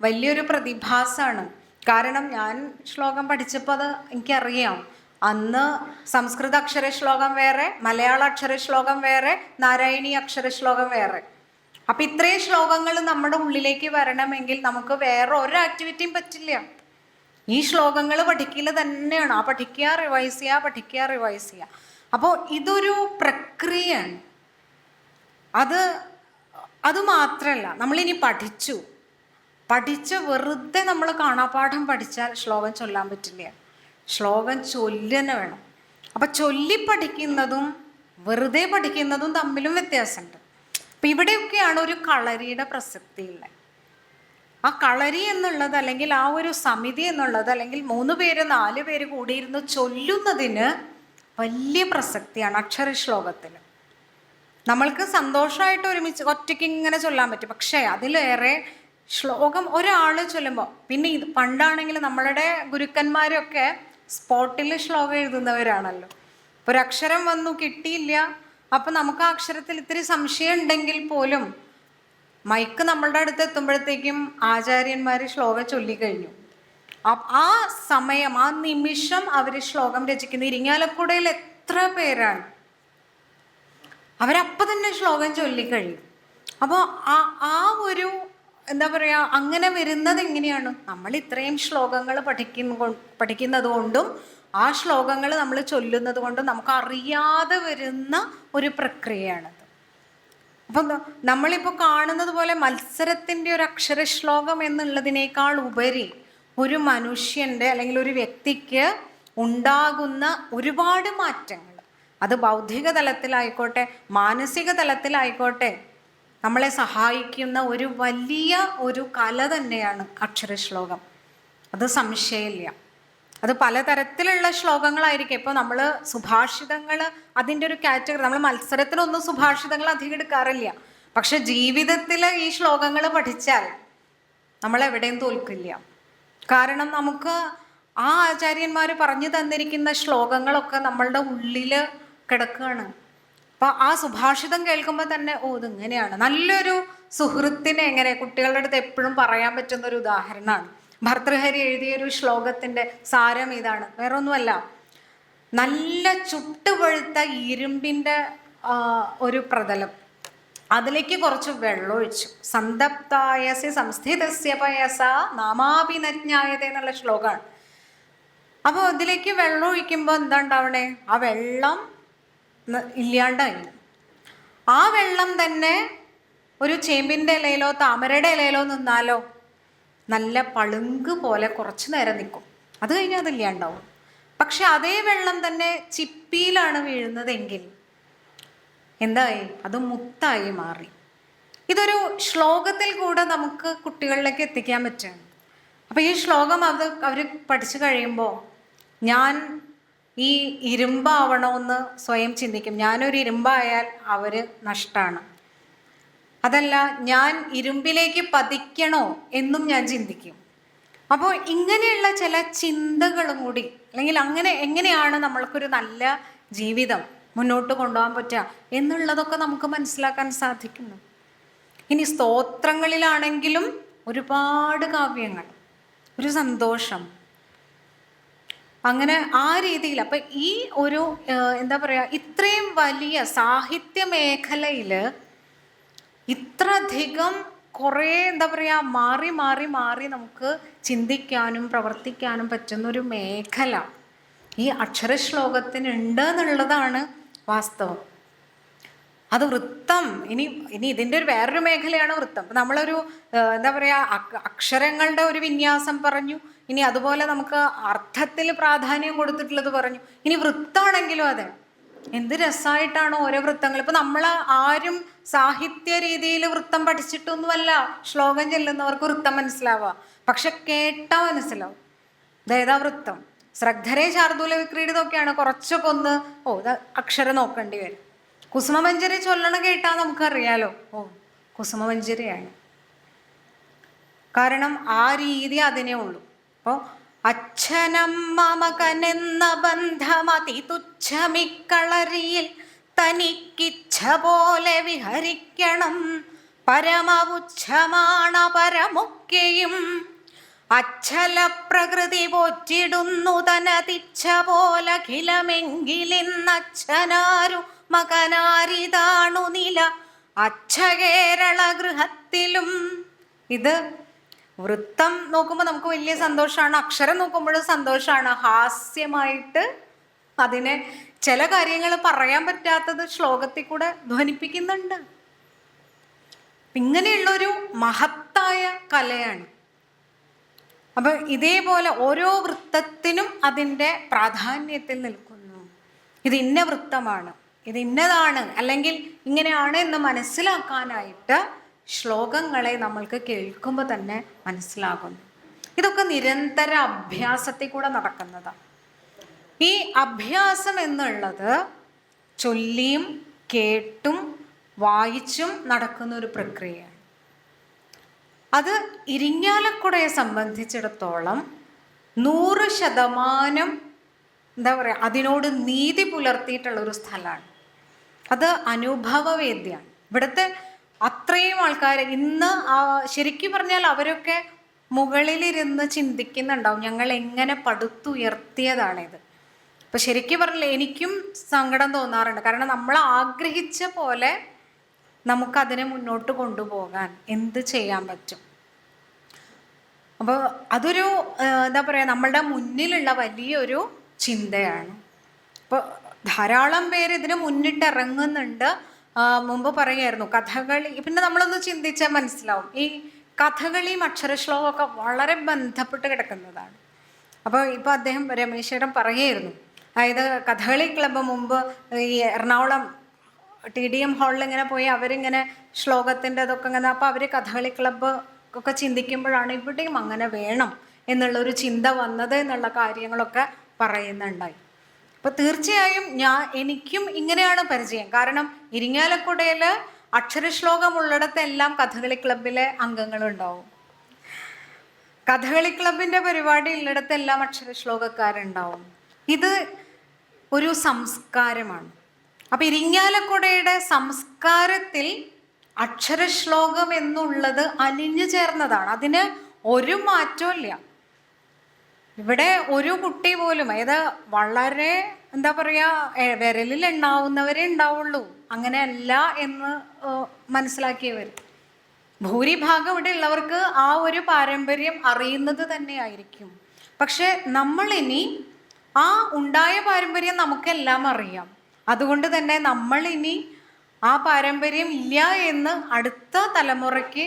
വലിയൊരു പ്രതിഭാസമാണ്. കാരണം ഞാൻ ശ്ലോകം പഠിച്ചപ്പോൾ അത് എനിക്കറിയാം. അന്ന് സംസ്കൃത അക്ഷര ശ്ലോകം വേറെ, മലയാള അക്ഷര ശ്ലോകം വേറെ, നാരായണീ അക്ഷര ശ്ലോകം വേറെ. അപ്പം ഇത്രയും ശ്ലോകങ്ങൾ നമ്മുടെ ഉള്ളിലേക്ക് വരണമെങ്കിൽ നമുക്ക് വേറെ ഒരു ആക്ടിവിറ്റിയും പറ്റില്ല. ഈ ശ്ലോകങ്ങൾ പഠിക്കൽ തന്നെയാണ്. ആ പഠിക്കുക, റിവൈസ് ചെയ്യുക. അപ്പോൾ ഇതൊരു പ്രക്രിയയാണ്. അത് മാത്രമല്ല, നമ്മളിനി പഠിച്ച് വെറുതെ നമ്മൾ കാണാപ്പാഠം പഠിച്ചാൽ ശ്ലോകം ചൊല്ലാൻ പറ്റില്ല. ശ്ലോകം ചൊല്ലന്നെ വേണം. അപ്പം ചൊല്ലി പഠിക്കുന്നതും വെറുതെ പഠിക്കുന്നതും തമ്മിലും വ്യത്യാസമുണ്ട്. അപ്പം ഇവിടെയൊക്കെയാണ് ഒരു കളരിയുടെ പ്രസക്തിയുള്ളത്. ആ കളരി എന്നുള്ളത്, അല്ലെങ്കിൽ ആ ഒരു സമിതി എന്നുള്ളത്, അല്ലെങ്കിൽ 3 പേര് 4 പേര് കൂടിയിരുന്ന് ചൊല്ലുന്നതിന് വലിയ പ്രസക്തിയാണ് അക്ഷരശ്ലോകത്തിൽ. നമ്മൾക്ക് സന്തോഷമായിട്ട് ഒരുമിച്ച് ഒറ്റയ്ക്ക് ഇങ്ങനെ ചൊല്ലാൻ പറ്റും. പക്ഷേ അതിലേറെ ശ്ലോകം ഒരാൾ ചൊല്ലുമ്പോൾ, പിന്നെ ഇത് പണ്ടാണെങ്കിൽ നമ്മളുടെ ഗുരുക്കന്മാരൊക്കെ സ്പോട്ടിൽ ശ്ലോകം എഴുതുന്നവരാണല്ലോ. ഇപ്പോൾ ഒരു അക്ഷരം വന്നു കിട്ടിയില്ല, അപ്പം നമുക്ക് ആ അക്ഷരത്തിൽ ഇത്തിരി സംശയം ഉണ്ടെങ്കിൽ പോലും മൈക്ക് നമ്മളുടെ അടുത്ത് എത്തുമ്പോഴത്തേക്കും ആചാര്യന്മാർ ശ്ലോകം ചൊല്ലിക്കഴിഞ്ഞു. ആ സമയം, ആ നിമിഷം അവർ ശ്ലോകം രചിക്കുന്നു. ഇരിങ്ങാലക്കുടയിൽ എത്ര പേരാണ്, അവരപ്പം തന്നെ ശ്ലോകം ചൊല്ലിക്കഴിയും. അപ്പോൾ ആ ഒരു എന്താ പറയുക, അങ്ങനെ വരുന്നത് എങ്ങനെയാണ്? നമ്മൾ ഇത്രയും ശ്ലോകങ്ങൾ പഠിക്കുന്നത് കൊണ്ടും ആ ശ്ലോകങ്ങൾ നമ്മൾ ചൊല്ലുന്നത് കൊണ്ടും നമുക്ക് അറിയാതെ വരുന്ന ഒരു പ്രക്രിയയാണത്. അപ്പം നമ്മളിപ്പോൾ കാണുന്നത് പോലെ മത്സരത്തിൻ്റെ ഒരു അക്ഷരശ്ലോകം എന്നുള്ളതിനേക്കാൾ ഉപരി ഒരു മനുഷ്യൻ്റെ അല്ലെങ്കിൽ ഒരു വ്യക്തിക്ക് ഉണ്ടാകുന്ന ഒരുപാട് മാറ്റങ്ങൾ, അത് ബൗദ്ധിക തലത്തിലായിക്കോട്ടെ മാനസിക തലത്തിലായിക്കോട്ടെ, നമ്മളെ സഹായിക്കുന്ന ഒരു വലിയ ഒരു കല തന്നെയാണ് അക്ഷരശ്ലോകം. അത് സംശയമില്ല. അത് പലതരത്തിലുള്ള ശ്ലോകങ്ങളായിരിക്കും. ഇപ്പോൾ നമ്മൾ സുഭാഷിതങ്ങൾ, അതിൻ്റെ ഒരു കാറ്റഗറി, നമ്മൾ മത്സരത്തിനൊന്നും സുഭാഷിതങ്ങൾ അധികം എടുക്കാറില്ല. പക്ഷെ ജീവിതത്തിൽ ഈ ശ്ലോകങ്ങൾ പഠിച്ചാൽ നമ്മളെവിടെയും തോൽക്കില്ല. കാരണം നമുക്ക് ആ ആചാര്യന്മാർ പറഞ്ഞു തന്നിരിക്കുന്ന ശ്ലോകങ്ങളൊക്കെ നമ്മളുടെ ഉള്ളിൽ കിടക്കുകയാണ്. അപ്പോൾ ആ സുഭാഷിതം കേൾക്കുമ്പോൾ തന്നെ ഇതിങ്ങനെയാണ്. നല്ലൊരു സുഹൃത്തിനെ എങ്ങനെ കുട്ടികളുടെ അടുത്ത് എപ്പോഴും പറയാൻ പറ്റുന്ന ഒരു ഉദാഹരണമാണ്. ഭർതൃഹരി എഴുതിയൊരു ശ്ലോകത്തിൻ്റെ സാരം ഇതാണ്, വേറെ ഒന്നുമല്ല. നല്ല ചുട്ടുപഴുത്ത ഇരുമ്പിൻ്റെ ഒരു പ്രതലം, അതിലേക്ക് കുറച്ച് വെള്ളം ഒഴിച്ചു. സന്തപ്തായസി സംസ്ഥിതസ്യ പയസ നാമാഭിനജ്ഞായത എന്നുള്ള ശ്ലോകമാണ്. അപ്പോൾ ഇതിലേക്ക് വെള്ളം ഒഴിക്കുമ്പോൾ എന്താ ഉണ്ടാവണേ? ആ വെള്ളം ഇല്ലാണ്ടായി. ആ വെള്ളം തന്നെ ഒരു ചേമ്പിൻ്റെ ഇലയിലോ താമരയുടെ ഇലയിലോ നിന്നാലോ നല്ല പളുങ്ക് പോലെ കുറച്ച് നേരം നിൽക്കും, അത് കഴിഞ്ഞാൽ അതില്ലാണ്ടാവും. പക്ഷെ അതേ വെള്ളം തന്നെ ചിപ്പിയിലാണ് വീഴുന്നതെങ്കിൽ എന്തായി? അത് മുത്തായി മാറി. ഇതൊരു ശ്ലോകത്തിൽ കൂടെ നമുക്ക് കുട്ടികളിലേക്ക് എത്തിക്കാൻ പറ്റും. അപ്പോൾ ഈ ശ്ലോകം അവർ പഠിച്ചു കഴിയുമ്പോൾ ഞാൻ ഈ ഇരുമ്പാവണമെന്ന് സ്വയം ചിന്തിക്കും. ഞാനൊരു ഇരുമ്പായാൽ അവർ നഷ്ടമാണ്. അതല്ല, ഞാൻ ഇരുമ്പിലേക്ക് പതിക്കണോ എന്നും ഞാൻ ചിന്തിക്കും. അപ്പോൾ ഇങ്ങനെയുള്ള ചില ചിന്തകളും കൂടി, അല്ലെങ്കിൽ എങ്ങനെയാണ് നമ്മൾക്കൊരു നല്ല ജീവിതം മുന്നോട്ട് കൊണ്ടുപോകാൻ പറ്റുക എന്നുള്ളതൊക്കെ നമുക്ക് മനസ്സിലാക്കാൻ സാധിക്കുന്നു. ഇനി സ്തോത്രങ്ങളിലാണെങ്കിലും ഒരുപാട് കാവ്യങ്ങൾ, ഒരു സന്തോഷം, അങ്ങനെ ആ രീതിയിൽ. അപ്പം ഈ ഒരു എന്താ പറയുക, ഇത്രയും വലിയ സാഹിത്യ മേഖലയിൽ ഇത്രയധികം കുറേ എന്താ പറയുക മാറി മാറി മാറി നമുക്ക് ചിന്തിക്കാനും പ്രവർത്തിക്കാനും പറ്റുന്നൊരു മേഖല ഈ അക്ഷരശ്ലോകത്തിനുണ്ട് എന്നുള്ളതാണ് വാസ്തവം. അത് വൃത്തം. ഇനി ഇനി ഇതിൻ്റെ ഒരു വേറൊരു മേഖലയാണ് വൃത്തം. ഇപ്പം നമ്മളൊരു എന്താ പറയുക, അക്ഷരങ്ങളുടെ ഒരു വിന്യാസം പറഞ്ഞു, ഇനി അതുപോലെ നമുക്ക് അർത്ഥത്തിൽ പ്രാധാന്യം കൊടുത്തിട്ടുള്ളത് പറഞ്ഞു. ഇനി വൃത്തമാണെങ്കിലും അതെ, എന്ത് രസമായിട്ടാണ് ഓരോ വൃത്തങ്ങൾ. ഇപ്പം നമ്മൾ ആരും സാഹിത്യ രീതിയിൽ വൃത്തം പഠിച്ചിട്ടൊന്നുമല്ല ശ്ലോകം ചെല്ലുന്നവർക്ക് വൃത്തം മനസ്സിലാവുക, പക്ഷെ കേട്ടാ മനസ്സിലാവും ഇതേതാ വൃത്തം. ശ്രദ്ധരേ ശാർദൂല വിക്രീഡിതൊക്കെയാണ് കുറച്ചൊക്കെ ഒന്ന് അക്ഷരം നോക്കേണ്ടി വരും. കുസുമമഞ്ജരി ചൊല്ലണം കേട്ടാൽ നമുക്കറിയാലോ, കുസുമമഞ്ജരിയാണ്. കാരണം ആ രീതി അതിനേ ഉള്ളൂ. അപ്പോൾ അച്ഛനം മമകനെന്ന ബന്ധമതി തുച്ഛമിക്കളരിയിൽ തനിക്കിച്ഛ പോലെ വിഹരിക്കണം. പരമപുച്ഛമാണ പരമൊക്കെയും അച്ഛല പ്രകൃതി പോറ്റിടുന്നു തനതിച്ഛ പോലഖിലമെങ്കിലിന്നച്ഛനാരു മകനാരിതാണു നില അച്ഛ കേരള ഗൃഹത്തിലും. ഇത് വൃത്തം നോക്കുമ്പോൾ നമുക്ക് വലിയ സന്തോഷമാണ്, അക്ഷരം നോക്കുമ്പോഴും സന്തോഷമാണ്. ഹാസ്യമായിട്ട് അതിനെ ചില കാര്യങ്ങൾ പറയാൻ പറ്റാത്തത് ശ്ലോകത്തിൽ കൂടെ ധ്വനിപ്പിക്കുന്നുണ്ട്. ഇങ്ങനെയുള്ളൊരു മഹത്തായ കലയാണ്. അപ്പൊ ഇതേപോലെ ഓരോ വൃത്തത്തിനും അതിൻ്റെ പ്രാധാന്യത്തിൽ നിൽക്കുന്നു. ഇത് ഇന്ന വൃത്തമാണ്, ഇത് ഇന്നതാണ്, അല്ലെങ്കിൽ ഇങ്ങനെയാണ് എന്ന് മനസ്സിലാക്കാനായിട്ട് ശ്ലോകങ്ങളെ നമ്മൾക്ക് കേൾക്കുമ്പോൾ തന്നെ മനസ്സിലാകുന്നു. ഇതൊക്കെ നിരന്തര അഭ്യാസത്തിൽ കൂടെ നടക്കുന്നതാണ്. ഈ അഭ്യാസം എന്നുള്ളത് ചൊല്ലിയും കേട്ടും വായിച്ചും നടക്കുന്ന ഒരു പ്രക്രിയയാണ്. അത് ഇരിങ്ങാലക്കുടയെ സംബന്ധിച്ചിടത്തോളം 100% എന്താ പറയുക, അതിനോട് നീതി പുലർത്തിയിട്ടുള്ള ഒരു സ്ഥലമാണ്. അത് അനുഭവവേദ്യമാണ്. ഇവിടുത്തെ അത്രയും ആൾക്കാർ ഇന്ന് ശരിക്കും പറഞ്ഞാൽ അവരൊക്കെ മുകളിലിരുന്ന് ചിന്തിക്കുന്നുണ്ടാവും, ഞങ്ങൾ എങ്ങനെ പടുത്തുയർത്തിയതാണിത്. ഇപ്പം ശരിക്കും പറഞ്ഞാൽ എനിക്കും സങ്കടം തോന്നാറുണ്ട്. കാരണം നമ്മൾ ആഗ്രഹിച്ച പോലെ നമുക്കതിനെ മുന്നോട്ട് കൊണ്ടുപോകാൻ എന്ത് ചെയ്യാൻ പറ്റും? അപ്പോൾ അതൊരു എന്താ പറയുക, നമ്മളുടെ മുന്നിലുള്ള വലിയൊരു ചിന്തയാണ്. അപ്പോൾ ധാരാളം പേര് ഇതിന് മുന്നിട്ടിറങ്ങുന്നുണ്ട്. മുമ്പ് പറയുമായിരുന്നു കഥകളി. പിന്നെ നമ്മളൊന്ന് ചിന്തിച്ചാൽ മനസ്സിലാവും, ഈ കഥകളിയും അക്ഷരശ്ലോകമൊക്കെ വളരെ ബന്ധപ്പെട്ട് കിടക്കുന്നതാണ്. അപ്പോൾ ഇപ്പോൾ അദ്ദേഹം രമേശേട്ടൻ പറയുമായിരുന്നു, അതായത് കഥകളി ക്ലബ്ബ് മുമ്പ് ഈ എറണാകുളം TDM ഹാളിൽ ഇങ്ങനെ പോയി അവരിങ്ങനെ ശ്ലോകത്തിൻ്റെ അതൊക്കെ ഇങ്ങനെ, അപ്പോൾ അവർ കഥകളി ക്ലബ്ബ് ഒക്കെ ചിന്തിക്കുമ്പോഴാണ് ഇവിടെയും അങ്ങനെ വേണം എന്നുള്ളൊരു ചിന്ത വന്നത് എന്നുള്ള കാര്യങ്ങളൊക്കെ പറയുന്നുണ്ടായി. അപ്പോൾ തീർച്ചയായും എനിക്കും ഇങ്ങനെയാണ് പരിചയം. കാരണം ഇരിങ്ങാലക്കുടയിൽ അക്ഷരശ്ലോകമുള്ളിടത്തെല്ലാം കഥകളി ക്ലബിലെ അംഗങ്ങളുണ്ടാവും. കഥകളി ക്ലബിൻ്റെ പരിപാടി ഉള്ളിടത്തെല്ലാം അക്ഷരശ്ലോകക്കാരുണ്ടാവും. ഇത് ഒരു സംസ്കാരമാണ്. അപ്പം ഇരിങ്ങാലക്കുടയുടെ സംസ്കാരത്തിൽ അക്ഷരശ്ലോകം എന്നുള്ളത് അലിഞ്ഞു ചേർന്നതാണ്. അതിന് ഒരു മാറ്റവും ഇല്ല. ഇവിടെ ഒരു കുട്ടി പോലും, അതായത് വളരെ എന്താ പറയുക, വിരലിൽ എണ്ണാവുന്നവരെ ഉണ്ടാവുള്ളൂ, അങ്ങനെയല്ല എന്ന് മനസ്സിലാക്കിയവർ. ഭൂരിഭാഗം ഇവിടെ ഉള്ളവർക്ക് ആ ഒരു പാരമ്പര്യം അറിയുന്നത് തന്നെയായിരിക്കും. പക്ഷെ നമ്മളിനി ആ ഉണ്ടായ പാരമ്പര്യം നമുക്കെല്ലാം അറിയാം. അതുകൊണ്ട് തന്നെ നമ്മളിനി ആ പാരമ്പര്യം ഇല്ല എന്ന് അടുത്ത തലമുറയ്ക്ക്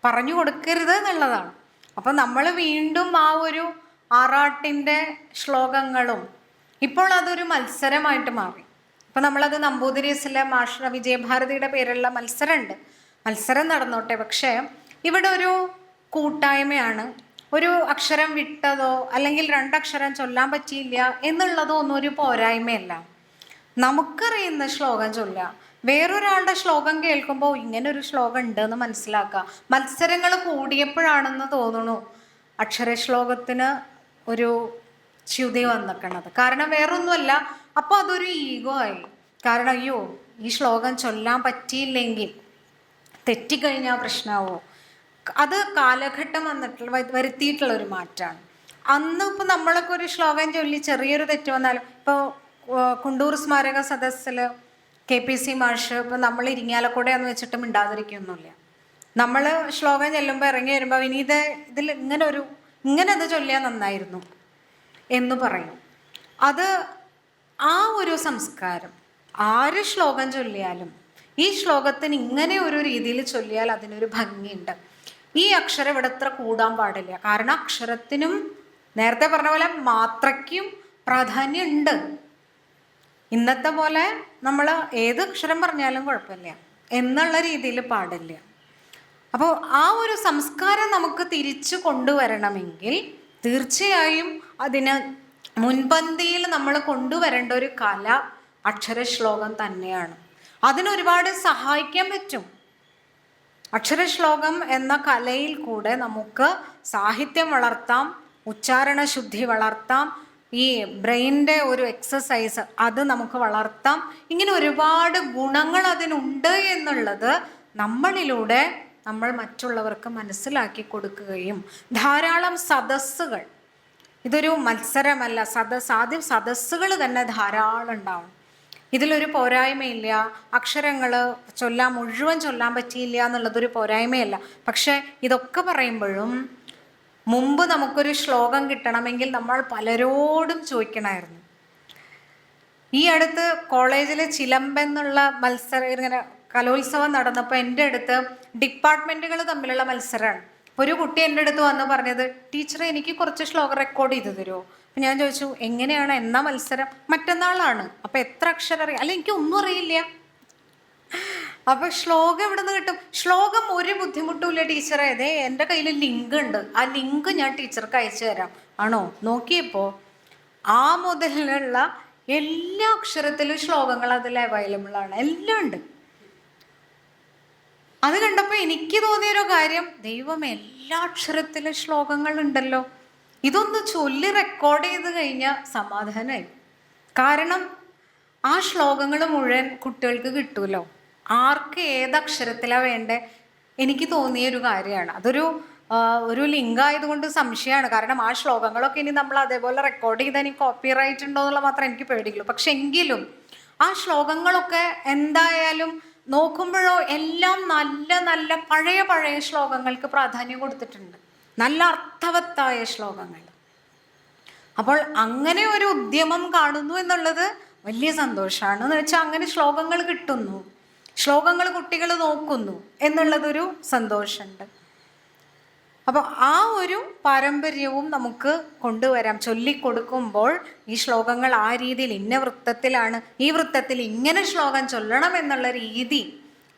പറഞ്ഞു കൊടുക്കരുത് എന്നുള്ളതാണ്. അപ്പം നമ്മൾ വീണ്ടും ആ ഒരു ആറാട്ടിൻ്റെ ശ്ലോകങ്ങളും ഇപ്പോൾ അതൊരു മത്സരമായിട്ട് മാറി. ഇപ്പം നമ്മളത് നമ്പൂതിരീസിലെ മാഷ വിജയഭാരതിയുടെ പേരുള്ള മത്സരമുണ്ട്. മത്സരം നടന്നോട്ടെ, പക്ഷേ ഇവിടെ ഒരു കൂട്ടായ്മയാണ്. ഒരു അക്ഷരം വിട്ടതോ അല്ലെങ്കിൽ 2 അക്ഷരം ചൊല്ലാൻ പറ്റിയില്ല എന്നുള്ളതോ ഒന്നും ഒരു പോരായ്മയല്ല. നമുക്കറിയുന്ന ശ്ലോകം ചൊല്ലുക, വേറൊരാളുടെ ശ്ലോകം കേൾക്കുമ്പോൾ ഇങ്ങനൊരു ശ്ലോകം ഉണ്ടെന്ന് മനസ്സിലാക്കുക. മത്സരങ്ങൾ കൂടിയപ്പോഴാണെന്ന് തോന്നുന്നു അക്ഷരശ്ലോകത്തിന് ഒരു ച്യുതി വന്നിക്കണത്. കാരണം വേറൊന്നുമല്ല, അപ്പോൾ അതൊരു ഈഗോ ആയി. കാരണം അയ്യോ ഈ ശ്ലോകം ചൊല്ലാൻ പറ്റിയില്ലെങ്കിൽ തെറ്റിക്കഴിഞ്ഞാൽ പ്രശ്നമാവോ. അത് കാലഘട്ടം വരുത്തിയിട്ടുള്ള ഒരു മാറ്റമാണ്. അന്ന് ഇപ്പോൾ നമ്മളൊക്കെ ഒരു ശ്ലോകം ചൊല്ലി ചെറിയൊരു തെറ്റ് വന്നാലും, ഇപ്പോൾ കുണ്ടൂർ സ്മാരക സദസ്സിൽ KPC മാഷ് ഇപ്പോൾ നമ്മൾ ഇരിങ്ങാലക്കുടയെന്ന് വെച്ചിട്ട് മിണ്ടാതിരിക്കൊന്നുമില്ല. നമ്മൾ ശ്ലോകം ചെല്ലുമ്പോൾ ഇറങ്ങി വരുമ്പോൾ ഇനി ഇതിൽ ഇങ്ങനെ അത് ചൊല്ലിയാൽ നന്നായിരുന്നു എന്ന് പറയും. അത് ആ ഒരു സംസ്കാരം ആര് ശ്ലോകം ചൊല്ലിയാലും ഈ ശ്ലോകത്തിന് ഇങ്ങനെ ഒരു രീതിയിൽ ചൊല്ലിയാൽ അതിനൊരു ഭംഗിയുണ്ട്. ഈ അക്ഷരം ഇവിടെ അത്ര കൂടാൻ പാടില്ല. കാരണം അക്ഷരത്തിനും നേരത്തെ പറഞ്ഞ പോലെ മാത്രയ്ക്കും പ്രാധാന്യം ഉണ്ട്. ഇന്നത്തെ പോലെ നമ്മൾ ഏത് അക്ഷരം പറഞ്ഞാലും കുഴപ്പമില്ല എന്നുള്ള രീതിയിൽ പാടില്ല. അപ്പോൾ ആ ഒരു സംസ്കാരം നമുക്ക് തിരിച്ചു കൊണ്ടുവരണമെങ്കിൽ തീർച്ചയായും അതിന് മുൻപന്തിയിൽ നമ്മൾ കൊണ്ടുവരേണ്ട ഒരു കല അക്ഷരശ്ലോകം തന്നെയാണ്. അതിനൊരുപാട് സഹായിക്കാൻ പറ്റും. അക്ഷരശ്ലോകം എന്ന കലയിൽ കൂടെ നമുക്ക് സാഹിത്യം വളർത്താം, ഉച്ചാരണ ശുദ്ധി വളർത്താം, ഈ ബ്രെയിനിൻ്റെ ഒരു എക്സസൈസ് അത് നമുക്ക് വളർത്താം. ഇങ്ങനെ ഒരുപാട് ഗുണങ്ങൾ അതിനുണ്ട് എന്നുള്ളത് നമ്മളിലൂടെ നമ്മൾ മറ്റുള്ളവർക്ക് മനസ്സിലാക്കി കൊടുക്കുകയും ധാരാളം സദസ്സുകൾ, ഇതൊരു മത്സരമല്ല, ആദ്യം സദസ്സുകൾ തന്നെ ധാരാളം ഉണ്ടാവണം. ഇതിലൊരു പോരായ്മയില്ല, അക്ഷരങ്ങൾ മുഴുവൻ ചൊല്ലാൻ പറ്റിയില്ല എന്നുള്ളതൊരു പോരായ്മയല്ല. പക്ഷെ ഇതൊക്കെ പറയുമ്പോഴും മുമ്പ് നമുക്കൊരു ശ്ലോകം കിട്ടണമെങ്കിൽ നമ്മൾ പലരോടും ചോദിക്കണമായിരുന്നു. ഈ അടുത്ത് കോളേജിൽ ചിലമ്പെന്നുള്ള മത്സരം ഇങ്ങനെ കലോത്സവം നടന്നപ്പോൾ എൻ്റെ അടുത്ത് ഡിപ്പാർട്ട്മെൻറ്റുകൾ തമ്മിലുള്ള മത്സരമാണ്. ഒരു കുട്ടി എൻ്റെ അടുത്ത് വന്ന് പറഞ്ഞത്, ടീച്ചറെ എനിക്ക് കുറച്ച് ശ്ലോകം റെക്കോർഡ് ചെയ്ത് തരുമോ? അപ്പം ഞാൻ ചോദിച്ചു, എങ്ങനെയാണ്, എന്നാ മത്സരം? മറ്റന്നാളാണ്. അപ്പം എത്ര അക്ഷരം അറിയാം? അല്ല, എനിക്ക് ഒന്നും അറിയില്ല. അപ്പം ശ്ലോകം എവിടെ നിന്ന് കിട്ടും? ശ്ലോകം ഒരു ബുദ്ധിമുട്ടുമില്ല ടീച്ചറെ, അതെ എൻ്റെ കയ്യിൽ ലിങ്ക് ഉണ്ട്, ആ ലിങ്ക് ഞാൻ ടീച്ചർക്ക് അയച്ചു തരാം. ആണോ? നോക്കിയപ്പോൾ ആ മുതലുള്ള എല്ലാ അക്ഷരത്തിലും ശ്ലോകങ്ങൾ അതിൽ അവൈലബിൾ ആണ്, എല്ലാം ഉണ്ട്. അത് കണ്ടപ്പോൾ എനിക്ക് തോന്നിയൊരു കാര്യം, ദൈവം എല്ലാ അക്ഷരത്തിലും ശ്ലോകങ്ങളുണ്ടല്ലോ, ഇതൊന്ന് ചൊല്ലി റെക്കോർഡ് ചെയ്ത് കഴിഞ്ഞാൽ സമാധാനമായി. കാരണം ആ ശ്ലോകങ്ങൾ മുഴുവൻ കുട്ടികൾക്ക് കിട്ടുമല്ലോ, ആർക്ക് ഏതക്ഷരത്തിലാണ് വേണ്ടേ. എനിക്ക് തോന്നിയൊരു കാര്യമാണ്. ഒരു ലിങ്ക് ആയതുകൊണ്ട് സംശയമാണ്. കാരണം ആ ശ്ലോകങ്ങളൊക്കെ ഇനി നമ്മൾ അതേപോലെ റെക്കോർഡ് ചെയ്താൽ ഇനി കോപ്പി റൈറ്റ് ഉണ്ടോ എന്നുള്ള മാത്രമേ എനിക്ക് പേടിയുള്ളൂ. പക്ഷെ എങ്കിലും ആ ശ്ലോകങ്ങളൊക്കെ എന്തായാലും നോക്കുമ്പോഴോ എല്ലാം നല്ല നല്ല പഴയ ശ്ലോകങ്ങൾക്ക് പ്രാധാന്യം കൊടുത്തിട്ടുണ്ട്, നല്ല അർത്ഥവത്തായ ശ്ലോകങ്ങൾ. അപ്പോൾ അങ്ങനെ ഒരു ഉദ്യമം കാണുന്നു എന്നുള്ളത് വലിയ സന്തോഷമാണ്. എന്ന് വെച്ചാൽ അങ്ങനെ ശ്ലോകങ്ങൾ കിട്ടുന്നു, ശ്ലോകങ്ങൾ കുട്ടികൾ നോക്കുന്നു എന്നുള്ളതൊരു സന്തോഷമുണ്ട്. അപ്പോൾ ആ ഒരു പാരമ്പര്യവും നമുക്ക് കൊണ്ടുവരാം. ചൊല്ലിക്കൊടുക്കുമ്പോൾ ഈ ശ്ലോകങ്ങൾ ആ രീതിയിൽ ഇന്ന വൃത്തത്തിലാണ്, ഈ വൃത്തത്തിൽ ഇങ്ങനെ ശ്ലോകം ചൊല്ലണം എന്നുള്ള രീതി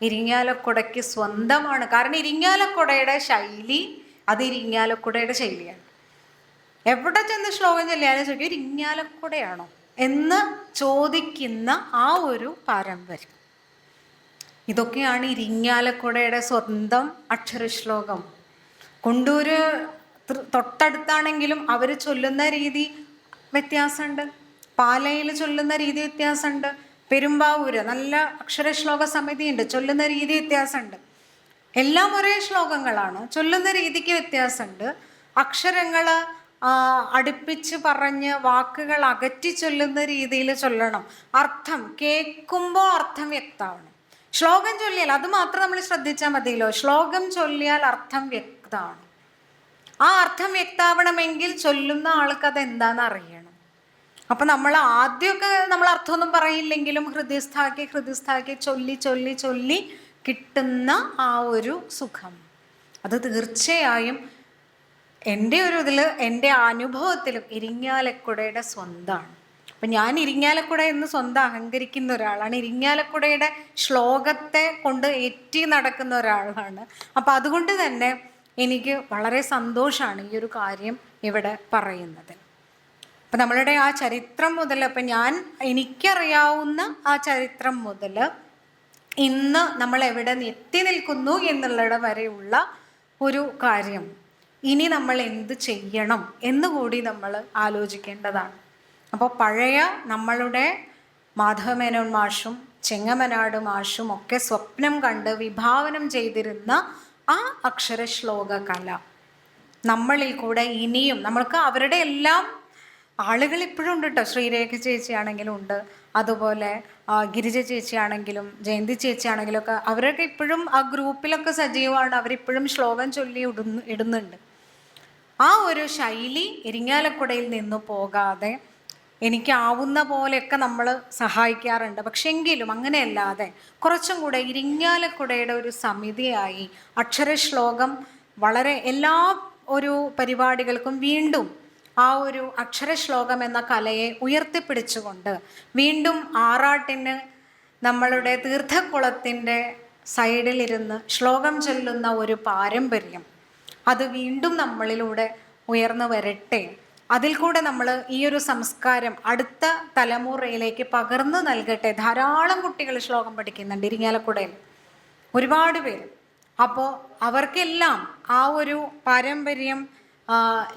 ഇരിങ്ങാലക്കുടയ്ക്ക് സ്വന്തമാണ്. കാരണം ഇരിങ്ങാലക്കുടയുടെ ശൈലി അത് ഇരിങ്ങാലക്കുടയുടെ ശൈലിയാണ്. എവിടെ ചെന്ന് ശ്ലോകം ചൊല്ലിയാലും ചോദിക്കും, ഇരിങ്ങാലക്കുടയാണോ എന്ന് ചോദിക്കുന്ന ആ ഒരു പാരമ്പര്യം, ഇതൊക്കെയാണ് ഇരിങ്ങാലക്കുടയുടെ സ്വന്തം അക്ഷരശ്ലോകം. കൊണ്ടൂര് തൊട്ടടുത്താണെങ്കിലും അവർ ചൊല്ലുന്ന രീതി വ്യത്യാസമുണ്ട്, പാലയിൽ ചൊല്ലുന്ന രീതി വ്യത്യാസമുണ്ട്, പെരുമ്പാവൂര് നല്ല അക്ഷരശ്ലോക സമിതിയുണ്ട്, ചൊല്ലുന്ന രീതി വ്യത്യാസമുണ്ട്. എല്ലാം ഒരേ ശ്ലോകങ്ങളാണ്, ചൊല്ലുന്ന രീതിക്ക് വ്യത്യാസമുണ്ട്. അക്ഷരങ്ങൾ അടുപ്പിച്ച് പറഞ്ഞ് വാക്കുകൾ അകറ്റി ചൊല്ലുന്ന രീതിയിൽ ചൊല്ലണം. അർത്ഥം കേൾക്കുമ്പോൾ അർത്ഥം വ്യക്തമാവണം. ശ്ലോകം ചൊല്ലിയാൽ അത് മാത്രം നമ്മൾ ശ്രദ്ധിച്ചാൽ മതിയല്ലോ. ശ്ലോകം ചൊല്ലിയാൽ അർത്ഥം വ്യക്തമാണ്. ആ അർത്ഥം വ്യക്തമാവണമെങ്കിൽ ചൊല്ലുന്ന ആൾക്ക് അത് എന്താണെന്ന് അറിയണം. അപ്പം നമ്മൾ ആദ്യമൊക്കെ നമ്മൾ അർത്ഥമൊന്നും പറയില്ലെങ്കിലും ഹൃദയസ്ഥാക്കി ചൊല്ലി കിട്ടുന്ന ആ ഒരു സുഖം, അത് തീർച്ചയായും എൻ്റെ എൻ്റെ അനുഭവത്തിലും ഇരിങ്ങാലക്കുടയുടെ സ്വന്തമാണ്. അപ്പം ഞാൻ ഇരിങ്ങാലക്കുട എന്ന് സ്വന്തം അഹങ്കരിക്കുന്ന ഒരാളാണ്. ഇരിങ്ങാലക്കുടയുടെ ശ്ലോകത്തെ കൊണ്ട് ഏറ്റി നടക്കുന്ന ഒരാളാണ്. അപ്പം അതുകൊണ്ട് തന്നെ എനിക്ക് വളരെ സന്തോഷമാണ് ഈ ഒരു കാര്യം ഇവിടെ പറയുന്നത്. അപ്പം നമ്മളുടെ ആ ചരിത്രം മുതൽ, അപ്പം എനിക്കറിയാവുന്ന ആ ചരിത്രം മുതൽ ഇന്ന് നമ്മൾ എവിടെ എത്തി നിൽക്കുന്നു എന്നുള്ളത് വരെയുള്ള ഒരു കാര്യം, ഇനി നമ്മൾ എന്ത് ചെയ്യണം എന്നുകൂടി നമ്മൾ ആലോചിക്കേണ്ടതാണ്. അപ്പോൾ പഴയ നമ്മളുടെ മാധവമേനോൻ മാഷും ചെങ്ങമനാട് മാഷും ഒക്കെ സ്വപ്നം കണ്ട് വിഭാവനം ചെയ്തിരുന്ന ആ അക്ഷരശ്ലോക കല നമ്മളിൽ കൂടെ ഇനിയും നമ്മൾക്ക് അവരുടെ എല്ലാം ആളുകൾ ഇപ്പോഴും ഉണ്ട് കേട്ടോ. ശ്രീരേഖ ചേച്ചിയാണെങ്കിലും ഉണ്ട്, അതുപോലെ ഗിരിജ ചേച്ചിയാണെങ്കിലും ജയന്തി ചേച്ചിയാണെങ്കിലും ഒക്കെ അവരൊക്കെ ഇപ്പോഴും ആ ഗ്രൂപ്പിലൊക്കെ സജീവമാണ്. അവരിപ്പോഴും ശ്ലോകം ചൊല്ലി ഇടുന്നുണ്ട്. ആ ഒരു ശൈലി ഇരിങ്ങാലക്കുടയിൽ നിന്ന് പോകാതെ എനിക്കാവുന്ന പോലെയൊക്കെ നമ്മൾ സഹായിക്കാറുണ്ട്. പക്ഷെ എങ്കിലും അങ്ങനെയല്ലാതെ കുറച്ചും കൂടെ ഇരിങ്ങാലക്കുടയുടെ ഒരു സമിതിയായി അക്ഷരശ്ലോകം വളരെ എല്ലാ ഒരു പരിപാടികൾക്കും വീണ്ടും ആ ഒരു അക്ഷരശ്ലോകം എന്ന കലയെ ഉയർത്തിപ്പിടിച്ചുകൊണ്ട് വീണ്ടും ആറാട്ടിന് നമ്മളുടെ തീർത്ഥക്കുളത്തിൻ്റെ സൈഡിലിരുന്ന് ശ്ലോകം ചൊല്ലുന്ന ഒരു പാരമ്പര്യം അത് വീണ്ടും നമ്മളിലൂടെ ഉയർന്നു വരട്ടെ. അതിൽ കൂടെ നമ്മൾ ഈ ഒരു സംസ്കാരം അടുത്ത തലമുറയിലേക്ക് പകർന്നു നൽകട്ടെ. ധാരാളം കുട്ടികൾ ശ്ലോകം പഠിക്കുന്നുണ്ട് ഇരിങ്ങാലക്കുടയിൽ, ഒരുപാട് പേര്. അപ്പോൾ അവർക്കെല്ലാം ആ ഒരു പാരമ്പര്യം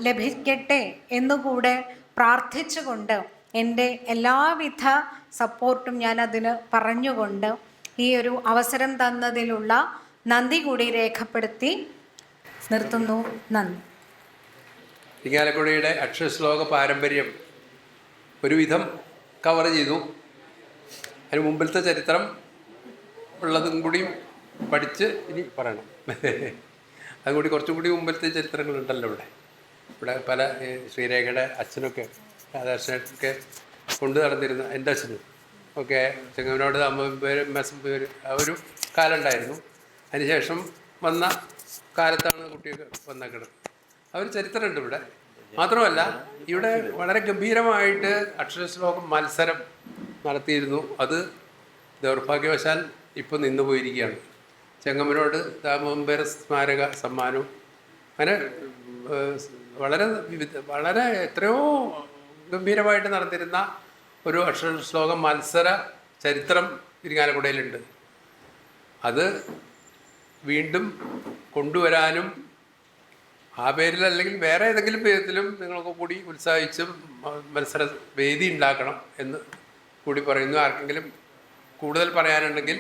ലഭിക്കട്ടെ എന്നുകൂടെ പ്രാർത്ഥിച്ചുകൊണ്ട് എൻ്റെ എല്ലാവിധ സപ്പോർട്ടും ഞാൻ അതിന് പറഞ്ഞുകൊണ്ട് ഈ ഒരു അവസരം തന്നതിലുള്ള നന്ദി കൂടി രേഖപ്പെടുത്തി നിർത്തുന്നു. നന്ദി. ഇരിങ്ങാലക്കുടയുടെ അക്ഷരശ്ലോക പാരമ്പര്യം ഒരുവിധം കവർ ചെയ്തു. അതിന് മുമ്പിലത്തെ ചരിത്രം ഉള്ളതും കൂടിയും പഠിച്ച് ഇനി പറയണം. അതും കൂടി കുറച്ചും കൂടി മുമ്പിലത്തെ ചരിത്രങ്ങളുണ്ടല്ലോ ഇവിടെ പല ശ്രീരേഖയുടെ അച്ഛനൊക്കെ രാധാകൃഷ്ണനൊക്കെ കൊണ്ടു നടന്നിരുന്ന എൻ്റെ അച്ഛനും ഒക്കെ ചെങ്ങന്നൂരോട് 50 പേര് ആ ഒരു കാലം ഉണ്ടായിരുന്നു. അതിനുശേഷം വന്ന കാലത്താണ് കുട്ടിയൊക്കെ വന്നേക്കുന്നത്. ആ ഒരു ചരിത്രമുണ്ട് ഇവിടെ. മാത്രമല്ല ഇവിടെ വളരെ ഗംഭീരമായിട്ട് അക്ഷരശ്ലോകം മത്സരം നടത്തിയിരുന്നു. അത് ദൗർഭാഗ്യവശാൽ ഇപ്പോൾ നിന്നു പോയിരിക്കുകയാണ്. ചെങ്ങന്നൂരോട് ദാമോദര സ്മാരക സമ്മാനവും അങ്ങനെ വളരെ എത്രയോ ഗംഭീരമായിട്ട് നടന്നിരുന്ന ഒരു അക്ഷരശ്ലോകം മത്സര ചരിത്രം ഇരിങ്ങാലക്കുടയിലുണ്ട്. അത് വീണ്ടും കൊണ്ടുവരാനും ആ പേരിൽ അല്ലെങ്കിൽ വേറെ ഏതെങ്കിലും പേരിലും നിങ്ങളൊക്കെ കൂടി ഉത്സാഹിച്ചും മത്സര വേദി ഉണ്ടാക്കണം എന്ന് കൂടി പറയുന്നു. ആർക്കെങ്കിലും കൂടുതൽ പറയാനുണ്ടെങ്കിൽ.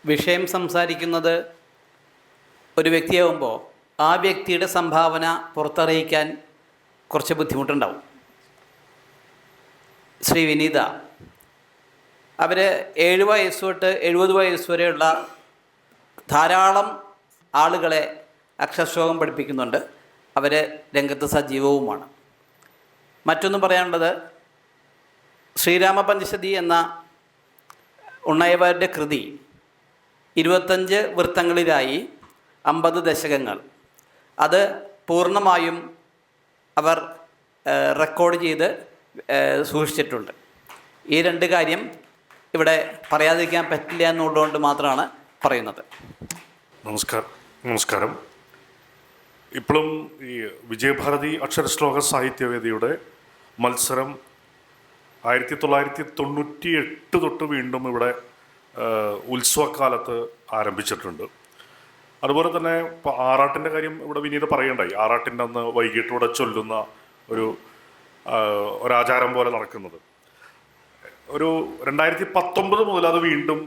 വിഷയം സംസാരിക്കുന്നത് ഒരു വ്യക്തിയാവുമ്പോൾ ആ വ്യക്തിയുടെ സംഭാവന പുറത്തറിയിക്കാൻ കുറച്ച് ബുദ്ധിമുട്ടുണ്ടാവും. ശ്രീ വിനീത അവർ 7 വയസ്സ് തൊട്ട് 70 വയസ്സ് വരെയുള്ള ധാരാളം ആളുകളെ അക്ഷരശ്ലോകം പഠിപ്പിക്കുന്നുണ്ട്. അവർ രംഗത്ത് സജീവവുമാണ്. മറ്റൊന്ന് പറയാനുള്ളത്, ശ്രീരാമ പഞ്ചശതി എന്ന ഉണ്ണയവാരുടെ കൃതി 25 വൃത്തങ്ങളിലായി 50 ദശകങ്ങൾ അത് പൂർണ്ണമായും അവർ റെക്കോർഡ് ചെയ്ത് സൂക്ഷിച്ചിട്ടുണ്ട്. ഈ 2 കാര്യം ഇവിടെ പറയാതിരിക്കാൻ പറ്റില്ല എന്നുള്ളതുകൊണ്ട് മാത്രമാണ് പറയുന്നത്. നമസ്കാരം. ഇപ്പോഴും ഈ വിജയഭാരതി അക്ഷരശ്ലോക സാഹിത്യവേദിയുടെ മത്സരം 1998 തൊട്ട് വീണ്ടും ഇവിടെ ഉത്സവകാലത്ത് ആരംഭിച്ചിട്ടുണ്ട്. അതുപോലെ തന്നെ ഇപ്പോൾ ആറാട്ടിൻ്റെ കാര്യം ഇവിടെ വിനീത പറയണ്ടായി. ആറാട്ടിൻ്റെ അന്ന് വൈകിട്ട് ഇവിടെ ചൊല്ലുന്ന ഒരാചാരം പോലെ നടക്കുന്നത് ഒരു 2019 മുതൽ അത് വീണ്ടും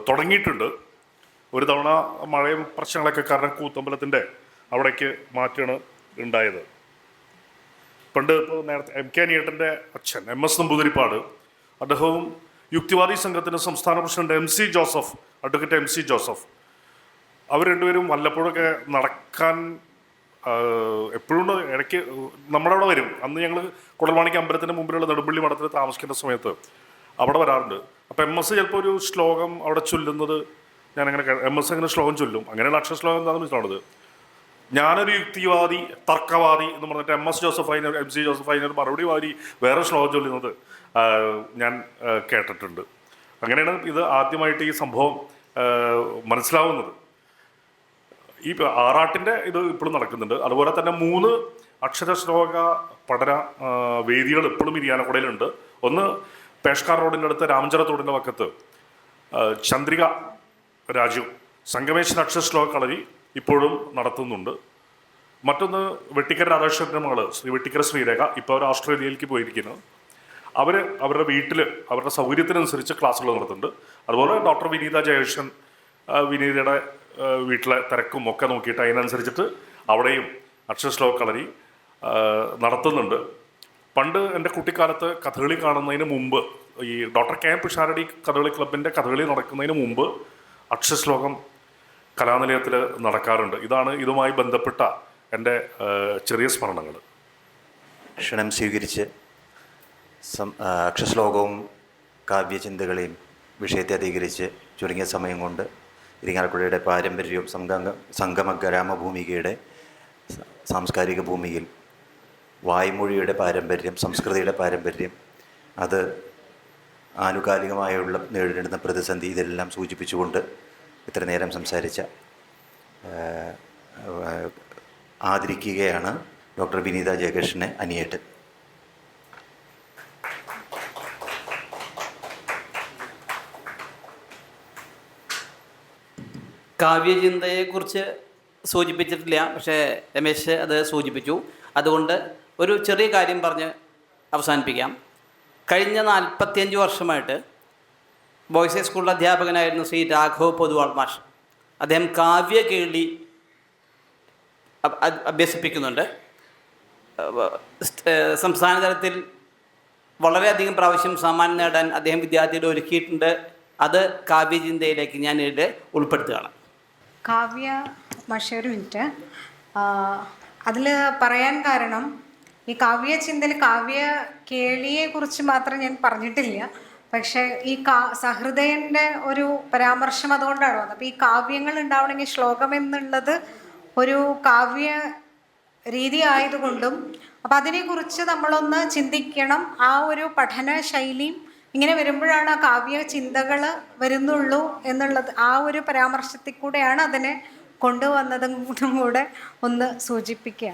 തുടങ്ങിയിട്ടുണ്ട്. ഒരു തവണ മഴയും പ്രശ്നങ്ങളൊക്കെ കാരണം കൂത്തമ്പലത്തിൻ്റെ അവിടേക്ക് മാറ്റാണ് ഉണ്ടായത്. പണ്ട് ഇപ്പോൾ നേരത്തെ MK അനിയേട്ടൻ്റെ അച്ഛൻ MS നമ്പൂതിരിപ്പാട്, അദ്ദേഹവും യുക്തിവാദി സംഘത്തിൻ്റെ സംസ്ഥാന പ്രസിഡന്റ് അഡ്വക്കേറ്റ് MC ജോസഫ് അവർ രണ്ടുപേരും വല്ലപ്പോഴൊക്കെ നടക്കാൻ എപ്പോഴും ഇടയ്ക്ക് നമ്മുടെ അവിടെ വരും. അന്ന് ഞങ്ങൾ കുടൽമാണിക്ക് അമ്പലത്തിൻ്റെ മുമ്പിലുള്ള നെടുമ്പള്ളി മഠത്തിൽ താമസിക്കുന്ന സമയത്ത് അവിടെ വരാറുണ്ട്. അപ്പോൾ MS ചിലപ്പോൾ ഒരു ശ്ലോകം അവിടെ ചൊല്ലുന്നത് ഞാനങ്ങനെ MS അങ്ങനെ ശ്ലോകം ചൊല്ലും. അങ്ങനെയുള്ള അക്ഷരശ്ലോകം എന്താണെന്ന് വെച്ചിട്ടുള്ളത്, ഞാനൊരു യുക്തിവാദി തർക്കവാദി എന്ന് പറഞ്ഞിട്ട് MC ജോസഫ് അതിനൊരു മറുപടി വാരി വേറെ ശ്ലോകം ചൊല്ലുന്നത് ഞാൻ കേട്ടിട്ടുണ്ട്. അങ്ങനെയാണ് ഇത് ആദ്യമായിട്ട് ഈ സംഭവം മനസ്സിലാവുന്നത്. ഈ ആറാട്ടിൻ്റെ ഇത് ഇപ്പോഴും നടക്കുന്നുണ്ട്. അതുപോലെ തന്നെ 3 അക്ഷരശ്ലോക പഠന വേദികൾ ഇപ്പോഴും ഇരിങ്ങാലക്കുടയിലുണ്ട്. ഒന്ന് പേഷ്കാർ റോഡിൻ്റെ അടുത്ത് രാമചര തോടിൻ്റെ പക്കത്ത് ചന്ദ്രിക രാജു സംഗമേശ്വര അക്ഷരശ്ലോക കളരി ഇപ്പോഴും നടത്തുന്നുണ്ട്. മറ്റൊന്ന് വെട്ടിക്കര രാധാകൃഷ്ണൻ്റെ മകള് വെട്ടിക്കര ശ്രീരേഖ, ഇപ്പോൾ അവർ ഓസ്ട്രേലിയയിലേക്ക് പോയിരിക്കുന്നത്. അവർ അവരുടെ വീട്ടിൽ അവരുടെ സൗകര്യത്തിനനുസരിച്ച് ക്ലാസ്സുകൾ നടത്തുന്നുണ്ട്. അതുപോലെ ഡോക്ടർ വിനീത ജയകൃഷ്ണൻ വിനീതയുടെ വീട്ടിലെ തിരക്കും ഒക്കെ നോക്കിയിട്ട് അതിനനുസരിച്ചിട്ട് അവിടെയും അക്ഷരശ്ലോക കളരി നടത്തുന്നുണ്ട്. പണ്ട് എൻ്റെ കുട്ടിക്കാലത്ത് കഥകളി കാണുന്നതിന് മുമ്പ് ഈ ഡോക്ടർ KM പിഷാരടി കഥകളി ക്ലബിൻ്റെ കഥകളി നടക്കുന്നതിന് മുമ്പ് അക്ഷരശ്ലോകം കലാനിലയത്തിൽ നടക്കാറുണ്ട്. ഇതാണ് ഇതുമായി ബന്ധപ്പെട്ട എൻ്റെ ചെറിയ സ്മരണകൾ. ക്ഷണം സ്വീകരിച്ച് അക്ഷശ്ലോകവും കാവ്യചിന്തകളെയും വിഷയത്തെ അധികരിച്ച് ചുരുങ്ങിയ സമയം കൊണ്ട് ഇരിങ്ങാലക്കുടയുടെ പാരമ്പര്യവും സംഗമ ഗ്രാമഭൂമികയുടെ സാംസ്കാരിക ഭൂമിയിൽ വായ്മൊഴിയുടെ പാരമ്പര്യം, സംസ്കൃതിയുടെ പാരമ്പര്യം, അത് ആനുകാലികമായുള്ള നേരിടുന്ന പ്രതിസന്ധി, ഇതെല്ലാം സൂചിപ്പിച്ചുകൊണ്ട് ഇത്ര നേരം സംസാരിച്ച ആദരിക്കുകയാണ് ഡോക്ടർ വിനീത ജയകൃഷ്ണനെ അനിയേട്ടൻ. കാവ്യചിന്തയെക്കുറിച്ച് സൂചിപ്പിച്ചിട്ടില്ല, പക്ഷേ രമേശ് അത് സൂചിപ്പിച്ചു. അതുകൊണ്ട് ഒരു ചെറിയ കാര്യം പറഞ്ഞ് അവസാനിപ്പിക്കാം. കഴിഞ്ഞ 45 വർഷമായിട്ട് ബോയ്സ് ഹൈ സ്കൂളിൽ അധ്യാപകനായിരുന്നു ശ്രീ രാഘവ് പൊതുവാൾ മാഷ്. അദ്ദേഹം കാവ്യകേളി അഭ്യസിപ്പിക്കുന്നുണ്ട്. സംസ്ഥാന തലത്തിൽ വളരെയധികം പ്രാവശ്യം സമ്മാനം നേടാൻ അദ്ദേഹം വിദ്യാർത്ഥികളെ ഒരുക്കിയിട്ടുണ്ട്. അത് കാവ്യചിന്തയിലേക്ക് ഞാൻ ഇവിടെ ഉൾപ്പെടുത്തുകയാണ്. കാവ്യ മാഷേ, ഒരു മിനിറ്റ്. അതിൽ പറയാൻ കാരണം, ഈ കാവ്യചിന്തയിൽ കാവ്യ കേളിയെക്കുറിച്ച് മാത്രം ഞാൻ പറഞ്ഞിട്ടില്ല. പക്ഷേ ഈ സഹൃദയൻ്റെ ഒരു പരാമർശം അതുകൊണ്ടാണ് വന്നത്. അപ്പോൾ ഈ കാവ്യങ്ങൾ ഉണ്ടാവണമെങ്കിൽ ശ്ലോകം എന്നുള്ളത് ഒരു കാവ്യ രീതി ആയതുകൊണ്ടും അപ്പം അതിനെക്കുറിച്ച് നമ്മളൊന്ന് ചിന്തിക്കണം. ആ ഒരു പഠന ശൈലിയും ഇങ്ങനെ വരുമ്പോഴാണ് ആ കാവ്യ ചിന്തകൾ വരുന്നുള്ളൂ എന്നുള്ളത്, ആ ഒരു പരാമർശത്തിൽ കൂടെയാണ് അതിനെ കൊണ്ടുവന്നതും കൂടെ ഒന്ന് സൂചിപ്പിക്കുക.